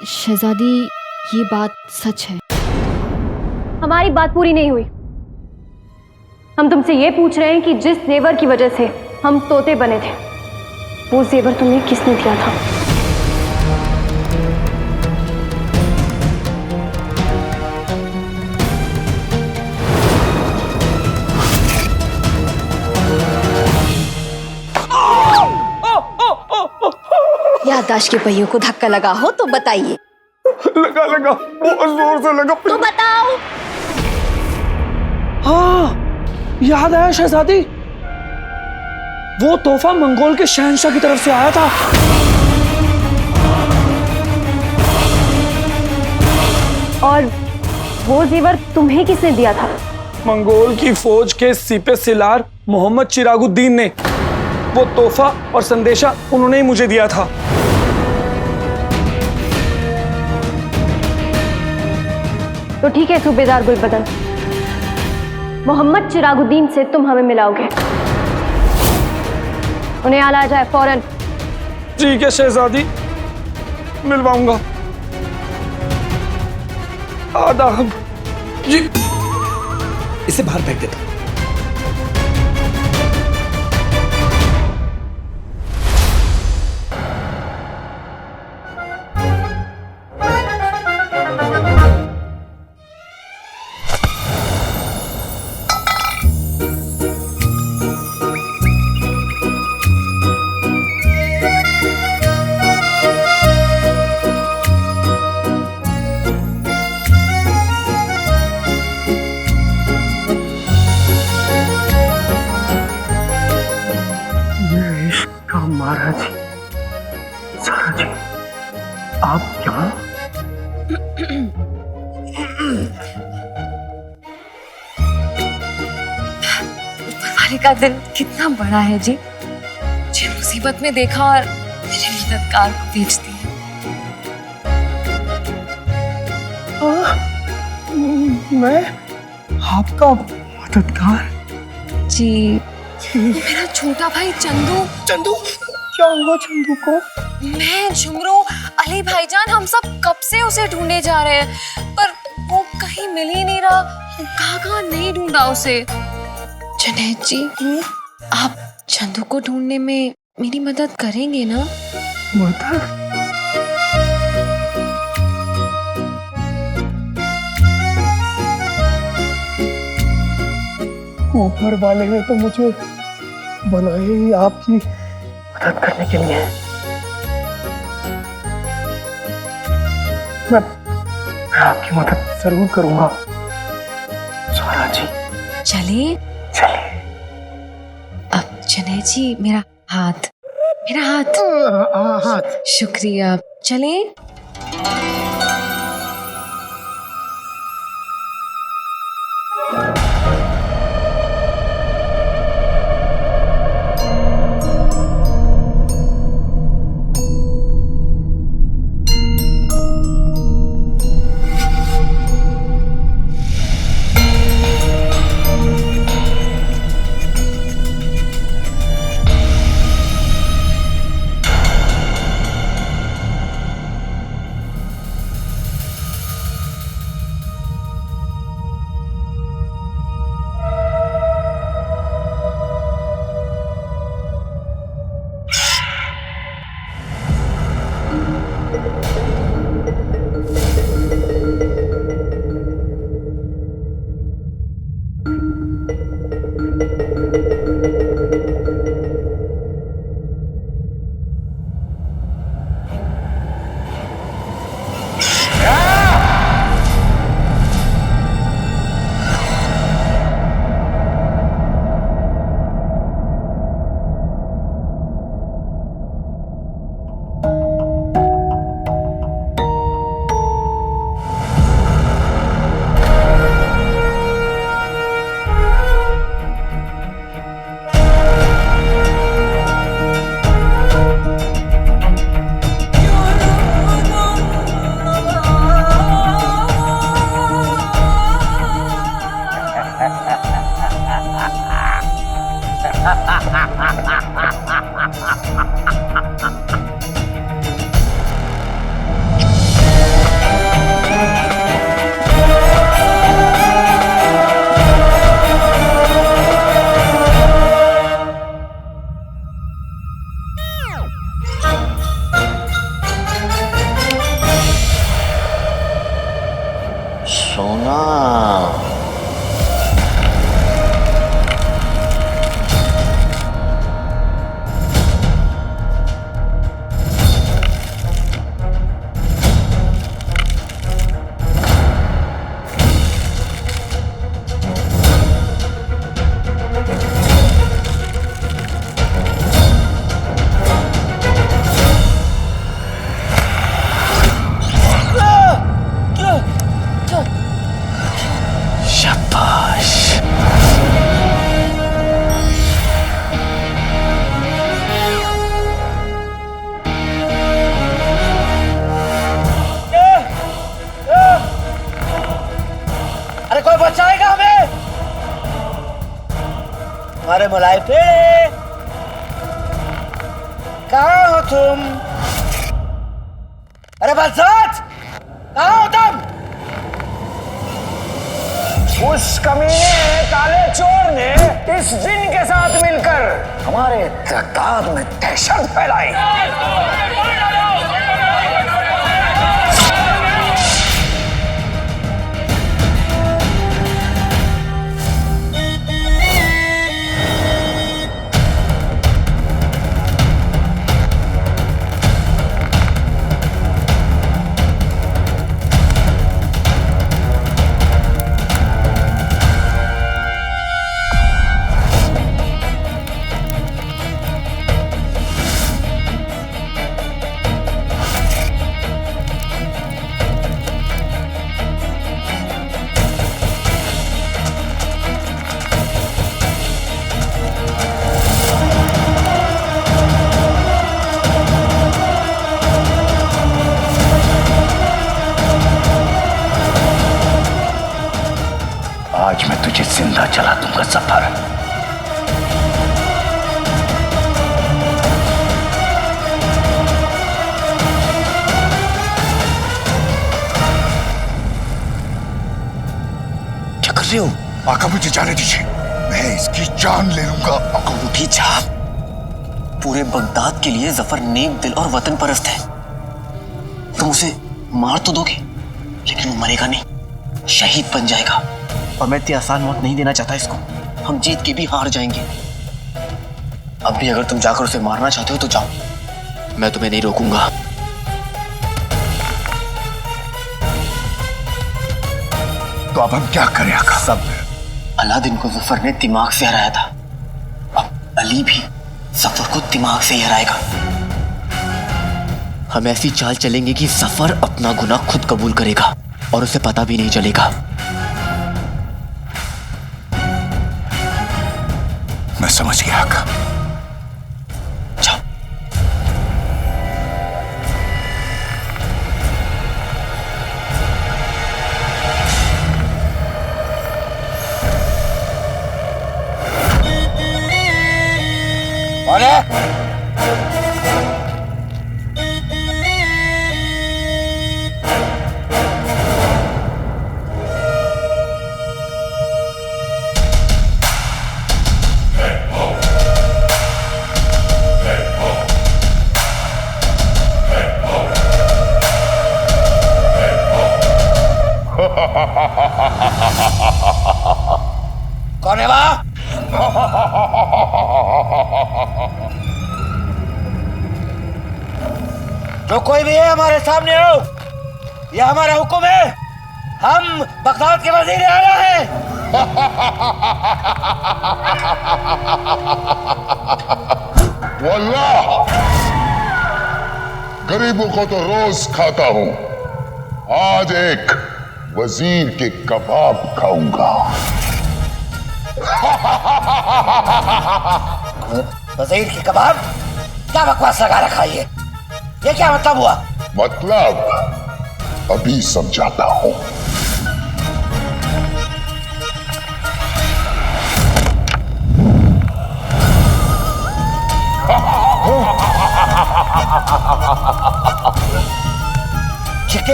शहजादी, ये बात सच है। हमारी बात पूरी नहीं हुई। हम तुमसे ये पूछ रहे हैं कि जिस जेवर की वजह से हम तोते बने थे, वो जेवर तुम्हें किसने दिया था? याददाश्त के पहियों को धक्का लगा हो तो बताइए। लगा बहुत जोर से लगा। तो बताओ। हाँ, याद आया शहजादी, वो तोहफा मंगोल के शहंशाह की तरफ से आया था। और वो जेवर तुम्हें किसने दिया था? मंगोल की फौज के सिपह सिलार मोहम्मद चिरागुद्दीन ने। वो तोहफा और संदेशा उन्होंने ही मुझे दिया था। तो ठीक है सूबेदार गुलबदन, मोहम्मद चिरागुद्दीन से तुम हमें मिलाओगे। उन्हें आला जाए फौरन। ठीक है शहजादी, मिलवाऊंगा। आदाब जी। इसे बाहर फेंक देता। आप यहाँ? ऊपर वाले का दिल कितना बड़ा है जी, मुझे मुसीबत में देखा और मेरे मददगार को भेज दिया। मैं आपका मददगार? जी, मेरा छोटा भाई चंदू। चंदू? क्या हुआ चंदू को? मैं, झुमरू, अली भाईजान, हम सब कब से उसे ढूंढे जा रहे हैं, पर वो कहीं मिल ही नहीं रहा। कहाँ नहीं ढूंढा उसे। जुनैद जी, आप चंदू को ढूंढने में मेरी मदद करेंगे ना? मदद? ऊपर वाले ने तो मुझे बनाए ही आपकी मदद करने के लिए। मैं आपकी मदद जरूर करूंगा सारा जी। चले? चले। अब जुनैद जी, मेरा हाथ। हाथ। शुक्रिया। चले? सोना। अरे कोई बचाएगा हमें? हमारे मलाई पेड़े, कहाँ हो तुम? अरे बरसात, कहाँ हो तुम? उस कमीने काले चोर ने इस जिन के साथ मिलकर हमारे तादाद में दहशत फैलाई। जिंदा चला दूंगा जफर। क्या कर रहे हो? आका मुझे जाने दीजिए, मैं इसकी जान ले लूंगा। अंगूठी छाप। पूरे बगदाद के लिए जफर नेक दिल और वतन परस्त है। तुम उसे मार तो दोगे, लेकिन वो मरेगा नहीं, शहीद बन जाएगा। और मैं इतनी आसान मौत नहीं देना चाहता इसको। हम जीत के भी हार जाएंगे। अब भी अगर तुम जाकर उसे मारना चाहते हो तो जाओ, मैं तुम्हें नहीं रोकूंगा। तो अब हम क्या करें आका? सब अलादीन को जफर ने दिमाग से हराया था, अब अली भी जफर को दिमाग से ही हराएगा। हम ऐसी चाल चलेंगे कि जफर अपना गुनाह खुद कबूल करेगा और उसे पता भी नहीं चलेगा। मैं समझ गया आका। जाओ। अरे कौन है वहां? जो कोई भी है हमारे सामने हो, यह हमारा हुक्म है। हम बगदाद के वजीर आला हैं। वल्लाह गरीबों को तो रोज खाता हूं, आज एक वजीर के कबाब खाऊंगा। वजीर के कबाब? क्या बकवास लगा रखा है ये क्या मतलब हुआ? मतलब अभी समझाता हूं।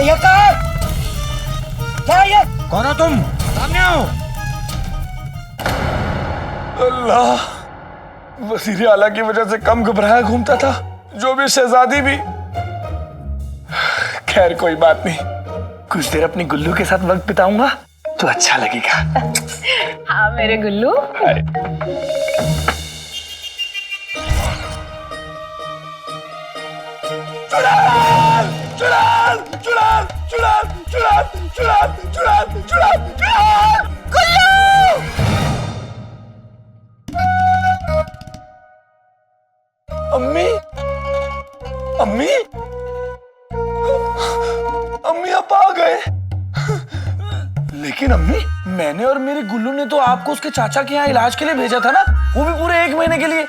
ये क्या ये? कौन हो तुम? सामने आओ। अल्लाह, वजीर आला की वजह से कम घबराया घूमता था, जो भी शहजादी भी। खैर कोई बात नहीं, कुछ देर अपनी गुल्लू के साथ वक्त बिताऊंगा तो अच्छा लगेगा। हाँ मेरे गुल्लू। चुड़ैल, चुड़ैल, चुड़ैल, चुड़ैल, चुड़ैल, चुड़ैल, चुड़ैल, चुड़ैल, चुड़ैल, गुल्लू! अम्मी, अम्मी, अम्मी आप आ गए। लेकिन अम्मी, मैंने और मेरी गुल्लू ने तो आपको उसके चाचा के यहाँ इलाज के लिए भेजा था ना, वो भी पूरे 1 महीने के लिए।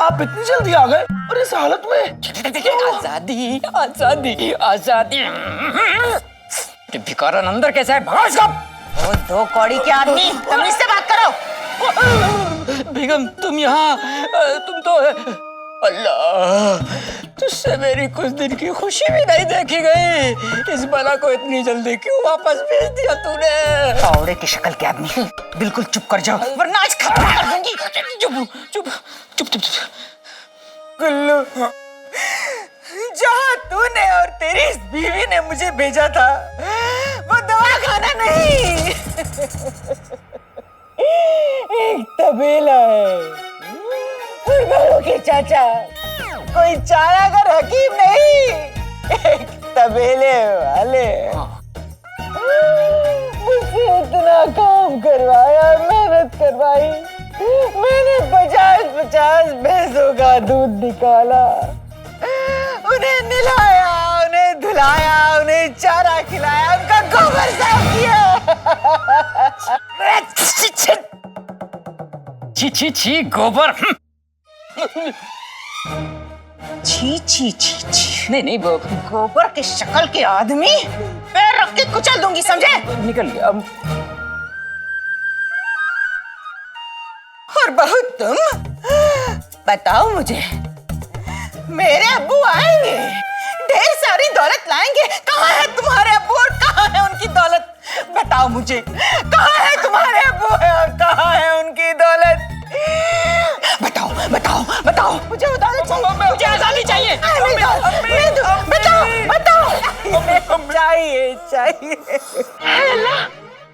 आप इतनी जल्दी आ गए और इस हालत में? आजादी, आजादी, आजादी। भिखारन अंदर कैसे है? भगाओ इसको। वो 2 कौड़ी के आदमी, तमीज से बात करो। बेगम तुम यहाँ, तुम तो अल्लाह, तुझसे मेरी कुछ दिन की खुशी भी नहीं देखी गई। इस बला को इतनी जल्दी क्यों वापस भेज दिया तूने? कौड़े की शक्ल के आदमी, बिल्कुल चुप कर जाओ वरना आज खत्म कर दूंगी। चुप चुप चुप चुप चुप। गुल्लू, जहाँ तूने और तेरी इस बीवी ने मुझे भेजा था, वो दवाखाना नहीं, एक तबेला है। फुलबाड़ों के चाचा कोई चारागर हकीम नहीं, एक तबेले वाले। मुझसे इतना काम करवाया, मेहनत करवाई, मैंने 50-50 भैंसों का दूध निकाला, उन्हें नहलाया, उन्हें धुलाया, उन्हें चारा खिलाया, उनका गोबर साफ किया। छी छी छी, गोबर। छी छी छी छी। नहीं वो गोबर के शक्ल के आदमी, पैर रख के कुचल दूंगी, समझे? निकल गया। और बहू तुम बताओ मुझे, मेरे अब्बू आएंगे, ढेर सारी दौलत लाएंगे। कहाँ है तुम्हारे अब्बू और कहाँ है उनकी दौलत? बताओ मुझे, कहाँ है तुम्हारे अब्बू और कहाँ है उनकी दौलत? बताओ बताओ बताओ, मुझे दौलत चाहिए, मुझे आजादी चाहिए। बताओ बताओ, चाहिए चाहिए। अल्लाह,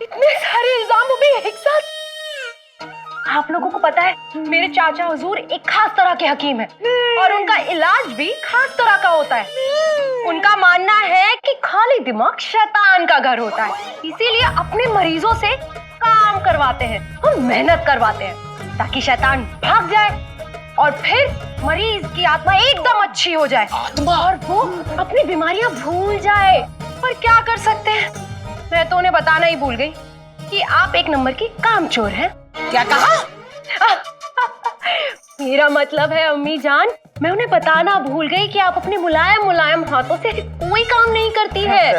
इतने सारे इल्जाम भी एक साथ। आप लोगों को पता है मेरे चाचा हुजूर एक खास तरह के हकीम हैं और उनका इलाज भी खास तरह का होता है। उनका मानना है कि खाली दिमाग शैतान का घर होता है, इसीलिए अपने मरीजों से काम करवाते हैं और मेहनत करवाते हैं ताकि शैतान भाग जाए और फिर मरीज की आत्मा एकदम अच्छी हो जाए और वो अपनी बीमारियां भूल जाए। पर क्या कर सकते हैं, मैं तो उन्हें बताना ही भूल गई कि आप एक नंबर की कामचोर हैं। क्या कहा? मेरा मतलब है अम्मी जान, मैं उन्हें बताना भूल गई कि आप अपने मुलायम मुलायम हाथों से कोई काम नहीं करती है।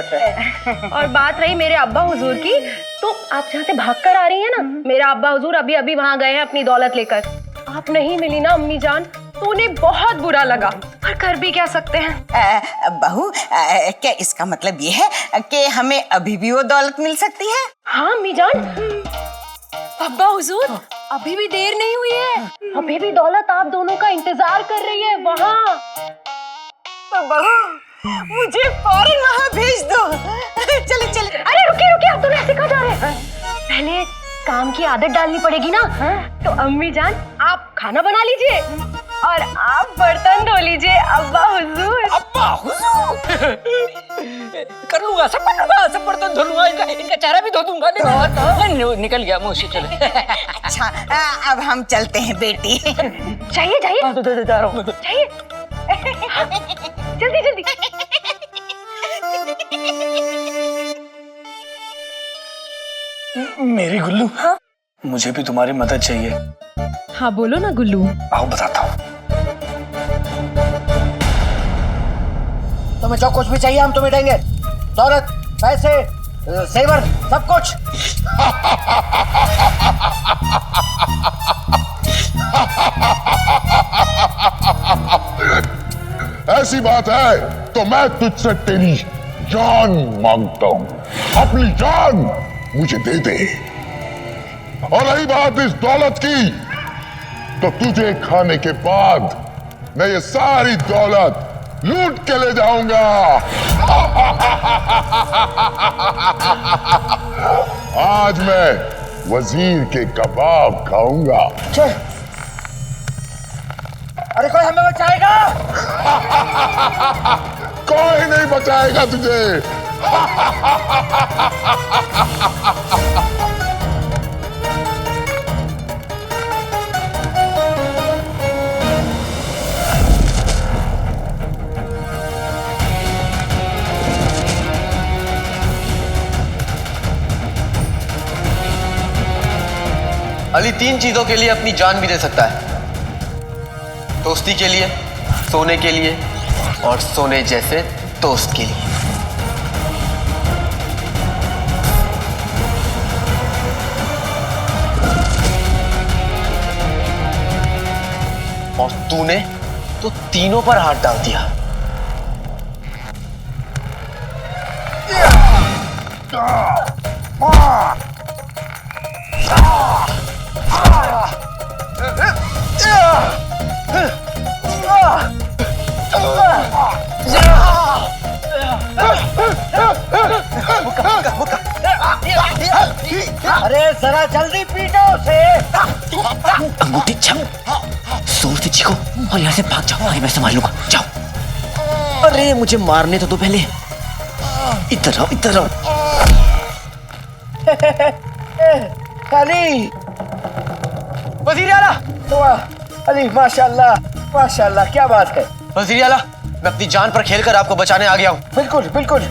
और बात रही मेरे अब्बा हुजूर की, तो आप जहाँ से भागकर आ रही हैं ना, मेरा अब्बा हुजूर अभी अभी वहाँ गए हैं अपनी दौलत लेकर। आप नहीं मिली ना अम्मी जान, तो उन्हें बहुत बुरा लगा, पर कर भी क्या सकते हैं। बहू, क्या इसका मतलब ये है कि हमें अभी भी वो दौलत मिल सकती है? हाँ अम्मी जान। अब्बा हुजूर, अभी भी देर नहीं हुई है, अभी भी दौलत आप दोनों का इंतजार कर रही है वहाँ। तो बहू, मुझे फौरन वहाँ भेज दो। चले चले। अरे रुकिए रुकिए, आप दोनों ऐसे कहाँ जा रहे हैं? पहले काम की आदत डालनी पड़ेगी ना। तो अम्मी जान, आप खाना बना लीजिए और आप बर्तन धो लीजिए। अब्बा हुजूर। अब्बा हुजूर कर लूंगा, सब कर लूंगा, सब बर्तन धो लूंगा, इनका चेहरा भी धो दूंगा। निकल गया मुंह से। चले। अच्छा, अब हम चलते हैं बेटी। चाहिए चाहिए, जा रहा हूँ। चाहिए। जल्दी जल्दी। मेरी गुल्लू, हाँ? मुझे भी तुम्हारी मदद चाहिए। हाँ बोलो ना गुल्लू। आओ बताता हूँ। तुम्हें जो कुछ भी चाहिए हम तुम्हें देंगे, दौलत, पैसे, जेवर, सब कुछ। ऐसी बात है तो मैं तुझसे तेरी जान मांगता हूं। अपनी जान मुझे दे दे। और रही बात इस दौलत की, तो तुझे खाने के बाद मैं ये सारी दौलत लूट के ले जाऊंगा। आज मैं वजीर के कबाब खाऊंगा। अरे कोई हमें बचाएगा? कोई नहीं बचाएगा तुझे। अली 3 चीजों के लिए अपनी जान भी दे सकता है। दोस्ती के लिए, सोने के लिए और सोने जैसे दोस्त के लिए। और तूने तो तीनों पर हाथ डाल दिया। अरे जरा जल्दी पीटो उसे। अंगूठी छप, जोर से चीखो और यहाँ से भाग जाओ। मैं संभाल लूंगा, जाओ। अरे मुझे मारने तो दो पहले। इधर आओ, इधर आओ। अली, वजीर आला। अली माशाल्लाह माशाल्लाह, क्या बात है। वजीर आला, मैं अपनी जान पर खेलकर आपको बचाने आ गया हूँ। बिल्कुल बिल्कुल।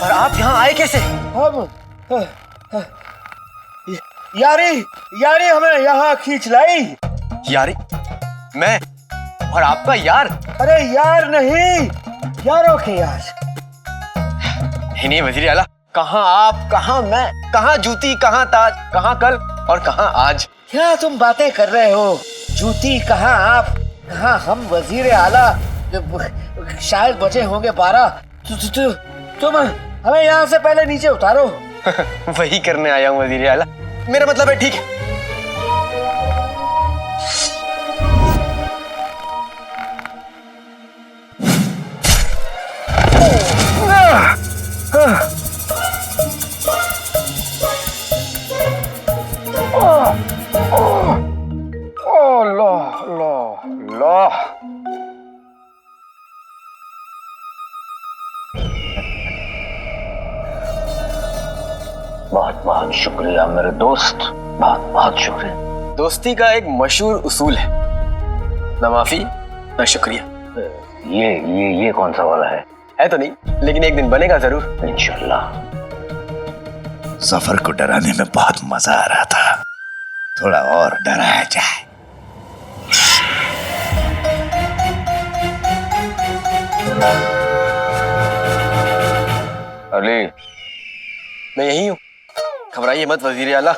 पर आप यहाँ आए कैसे? यारी यारी हमें यहाँ खींच लाई। यारी? मैं और आपका यार? अरे यार नहीं, यारों के यार। नहीं वजीर आला, कहाँ आप, कहाँ मैं, कहाँ जूती, कहाँ ताज, कहाँ कल और कहाँ आज? क्या तुम बातें कर रहे हो? जूती कहाँ आप, कहाँ हम? वजीर आला शायद बचे होंगे 12। तुम हमें यहाँ से पहले नीचे उतारो। वही करने आया हूँ वजीर आला, मेरा मतलब है ठीक है। बहुत बहुत शुक्रिया मेरे दोस्त, बहुत बहुत शुक्रिया। दोस्ती का एक मशहूर उसूल है, ना माफी ना शुक्रिया। ये कौन सा वाला है तो नहीं, लेकिन एक दिन बनेगा जरूर इंशाल्लाह। सफर को डराने में बहुत मजा आ रहा था, थोड़ा और डराया जाए। अली, मैं यही हूँ, घबराइए मत वजीर आला।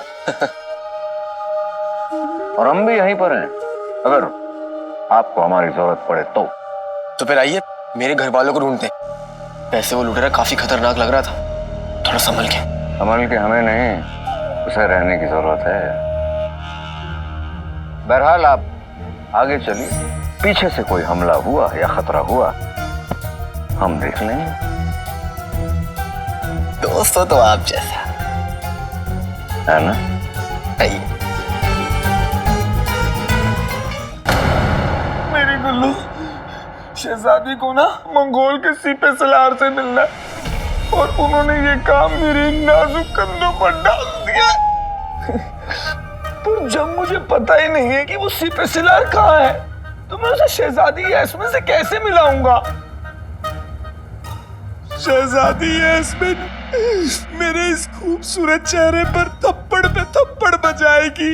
और हम भी यहीं पर हैं, अगर आपको हमारी जरूरत पड़े तो फिर आइए, मेरे घर वालों को ढूंढते हैं। वैसे वो लुटेरा काफी खतरनाक लग रहा था, थोड़ा संभल के। संभल के हमें नहीं, उसे रहने की जरूरत है। बहरहाल आप आगे चलिए, पीछे से कोई हमला हुआ या खतरा हुआ हम देख लेंगे। दोस्त हो तो आप जैसा है ना? आइए। मेरी गुल्लू, शहजादी को ना मंगोल के सीपे सलार से मिलना है और उन्होंने ये काम मेरे नाजुक कंधों पर डाल दिया। पर जब मुझे पता ही नहीं है कि वो सीपे सलार कहाँ है, तो मैं उसे शहजादी यास्मीन से कैसे मिलाऊंगा? शहजादी यास्मीन मेरे इस खूबसूरत चेहरे पर थप्पड़ पे थप्पड़ बजाएगी,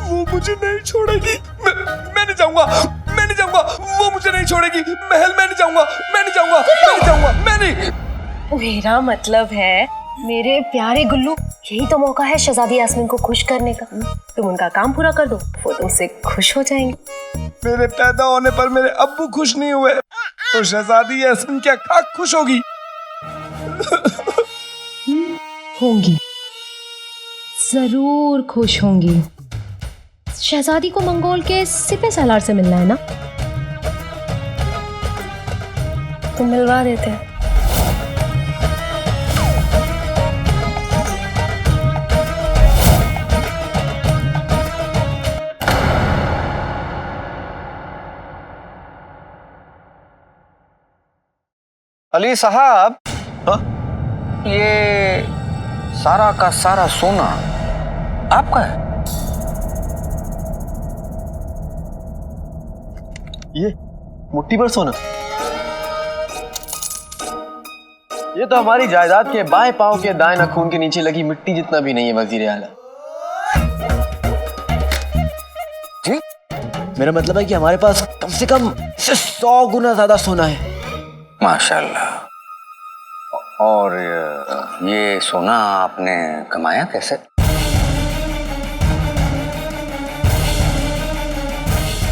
वो मुझे नहीं छोड़ेगी। मैं नहीं जाऊंगा, मैं नहीं जाऊंगा, वो मुझे नहीं छोड़ेगी। महल मैं नहीं जाऊंगा, मैं नहीं जाऊंगा, मैं नहीं जाऊंगा, मैं नहीं। मेरा मतलब है मेरे प्यारे गुल्लू, यही तो मौका है शहजादी यास्मीन को खुश करने का। तुम उनका काम पूरा कर दो, वो तुमसे खुश हो जाएंगे। मेरे पैदा होने पर मेरे अब्बू खुश नहीं हुए, तो शहजादी यास्मीन क्या खाक खुश होगी? होंगी, जरूर खुश होंगी। शहजादी को मंगोल के सिपे सालार से मिलना है ना, तो मिलवा देते हैं। अली साहब, ये सारा का सारा सोना आपका है? ये मुट्ठी पर सोना, ये तो हमारी जायदाद के बाएं पांव के दाएं नाखून के नीचे लगी मिट्टी जितना भी नहीं है वजीर आला जी। मेरा मतलब है कि हमारे पास कम से कम 100 गुना ज्यादा सोना है। माशाल्लाह। और ये सोना आपने कमाया कैसे?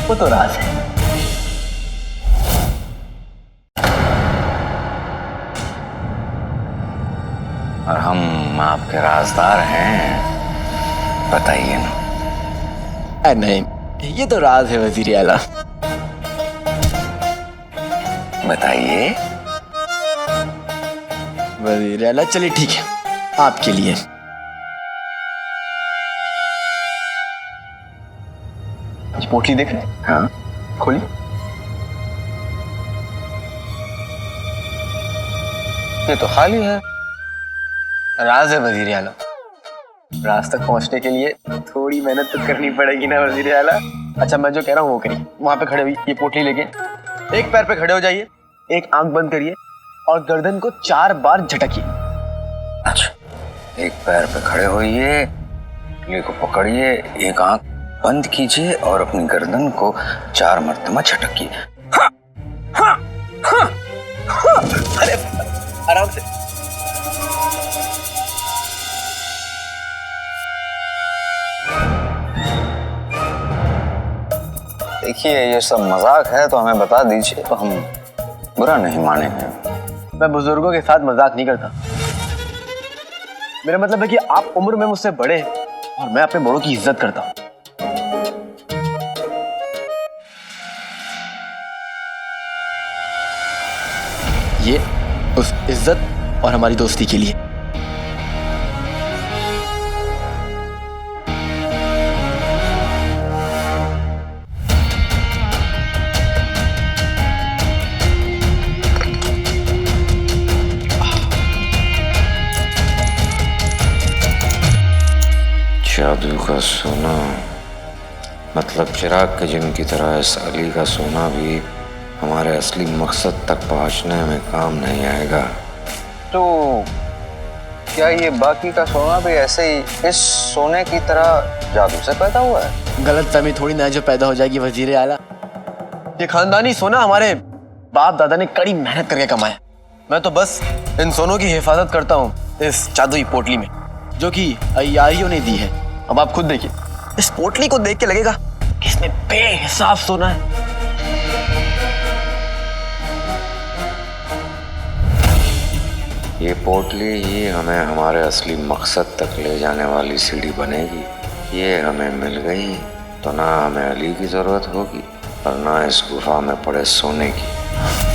वो तो राज है। और हम आपके राजदार हैं, बताइए ना। नहीं, ये तो राज है वजीर आला। बताइए। वजीर आला चलिए ठीक है, आपके लिए। पोटली देख रहे हैं? हाँ, खोलिए। ये तो खाली है। राज है वजीर आला। राज तक पहुंचने के लिए थोड़ी मेहनत तो करनी पड़ेगी ना वजीर आला। अच्छा, मैं जो कह रहा हूँ वो करिए। वहां पे खड़े हुई ये पोटली लेके एक पैर पे खड़े हो जाइए, एक आंख बंद करिए और गर्दन को 4 बार झटकिए। अच्छा, एक पैर पे खड़े होइए, पोटली को पकड़िए, एक आंख बंद कीजिए और अपनी गर्दन को 4 मरतबा झटकिए। हाँ, हाँ, हाँ, हाँ। अरे आराम से। देखिए ये सब मजाक है तो हमें बता दीजिए, तो हम बुरा नहीं मानेंगे। मैं बुजुर्गों के साथ मजाक नहीं करता। मेरा मतलब है कि आप उम्र में मुझसे बड़े हैं और मैं अपने बड़ों की इज्जत करता हूं। ये उस इज्जत और हमारी दोस्ती के लिए। जादू का सोना, मतलब चिराग के जिन की तरह इस अली का सोना भी हमारे असली मकसद तक पहुंचने में काम नहीं आएगा। तो क्या ये बाकी का सोना भी ऐसे ही इस सोने की तरह जादू से पैदा हुआ है? गलतफहमी थोड़ी ना है जो पैदा हो जाएगी वजीर आला। ये खानदानी सोना हमारे बाप दादा ने कड़ी मेहनत करके कमाया। मैं तो बस इन सोनों की हिफाजत करता हूँ इस जादुई पोटली में, जो कि अय्यारियों ने दी है। अब आप खुद देखिए, इस पोटली को देख के लगेगा कि इसमें बेहिसाब सोना है। ये पोटली ही हमें हमारे असली मकसद तक ले जाने वाली सीढ़ी बनेगी। ये हमें मिल गई तो ना हमें अली की जरूरत होगी और ना इस गुफा में पड़े सोने की।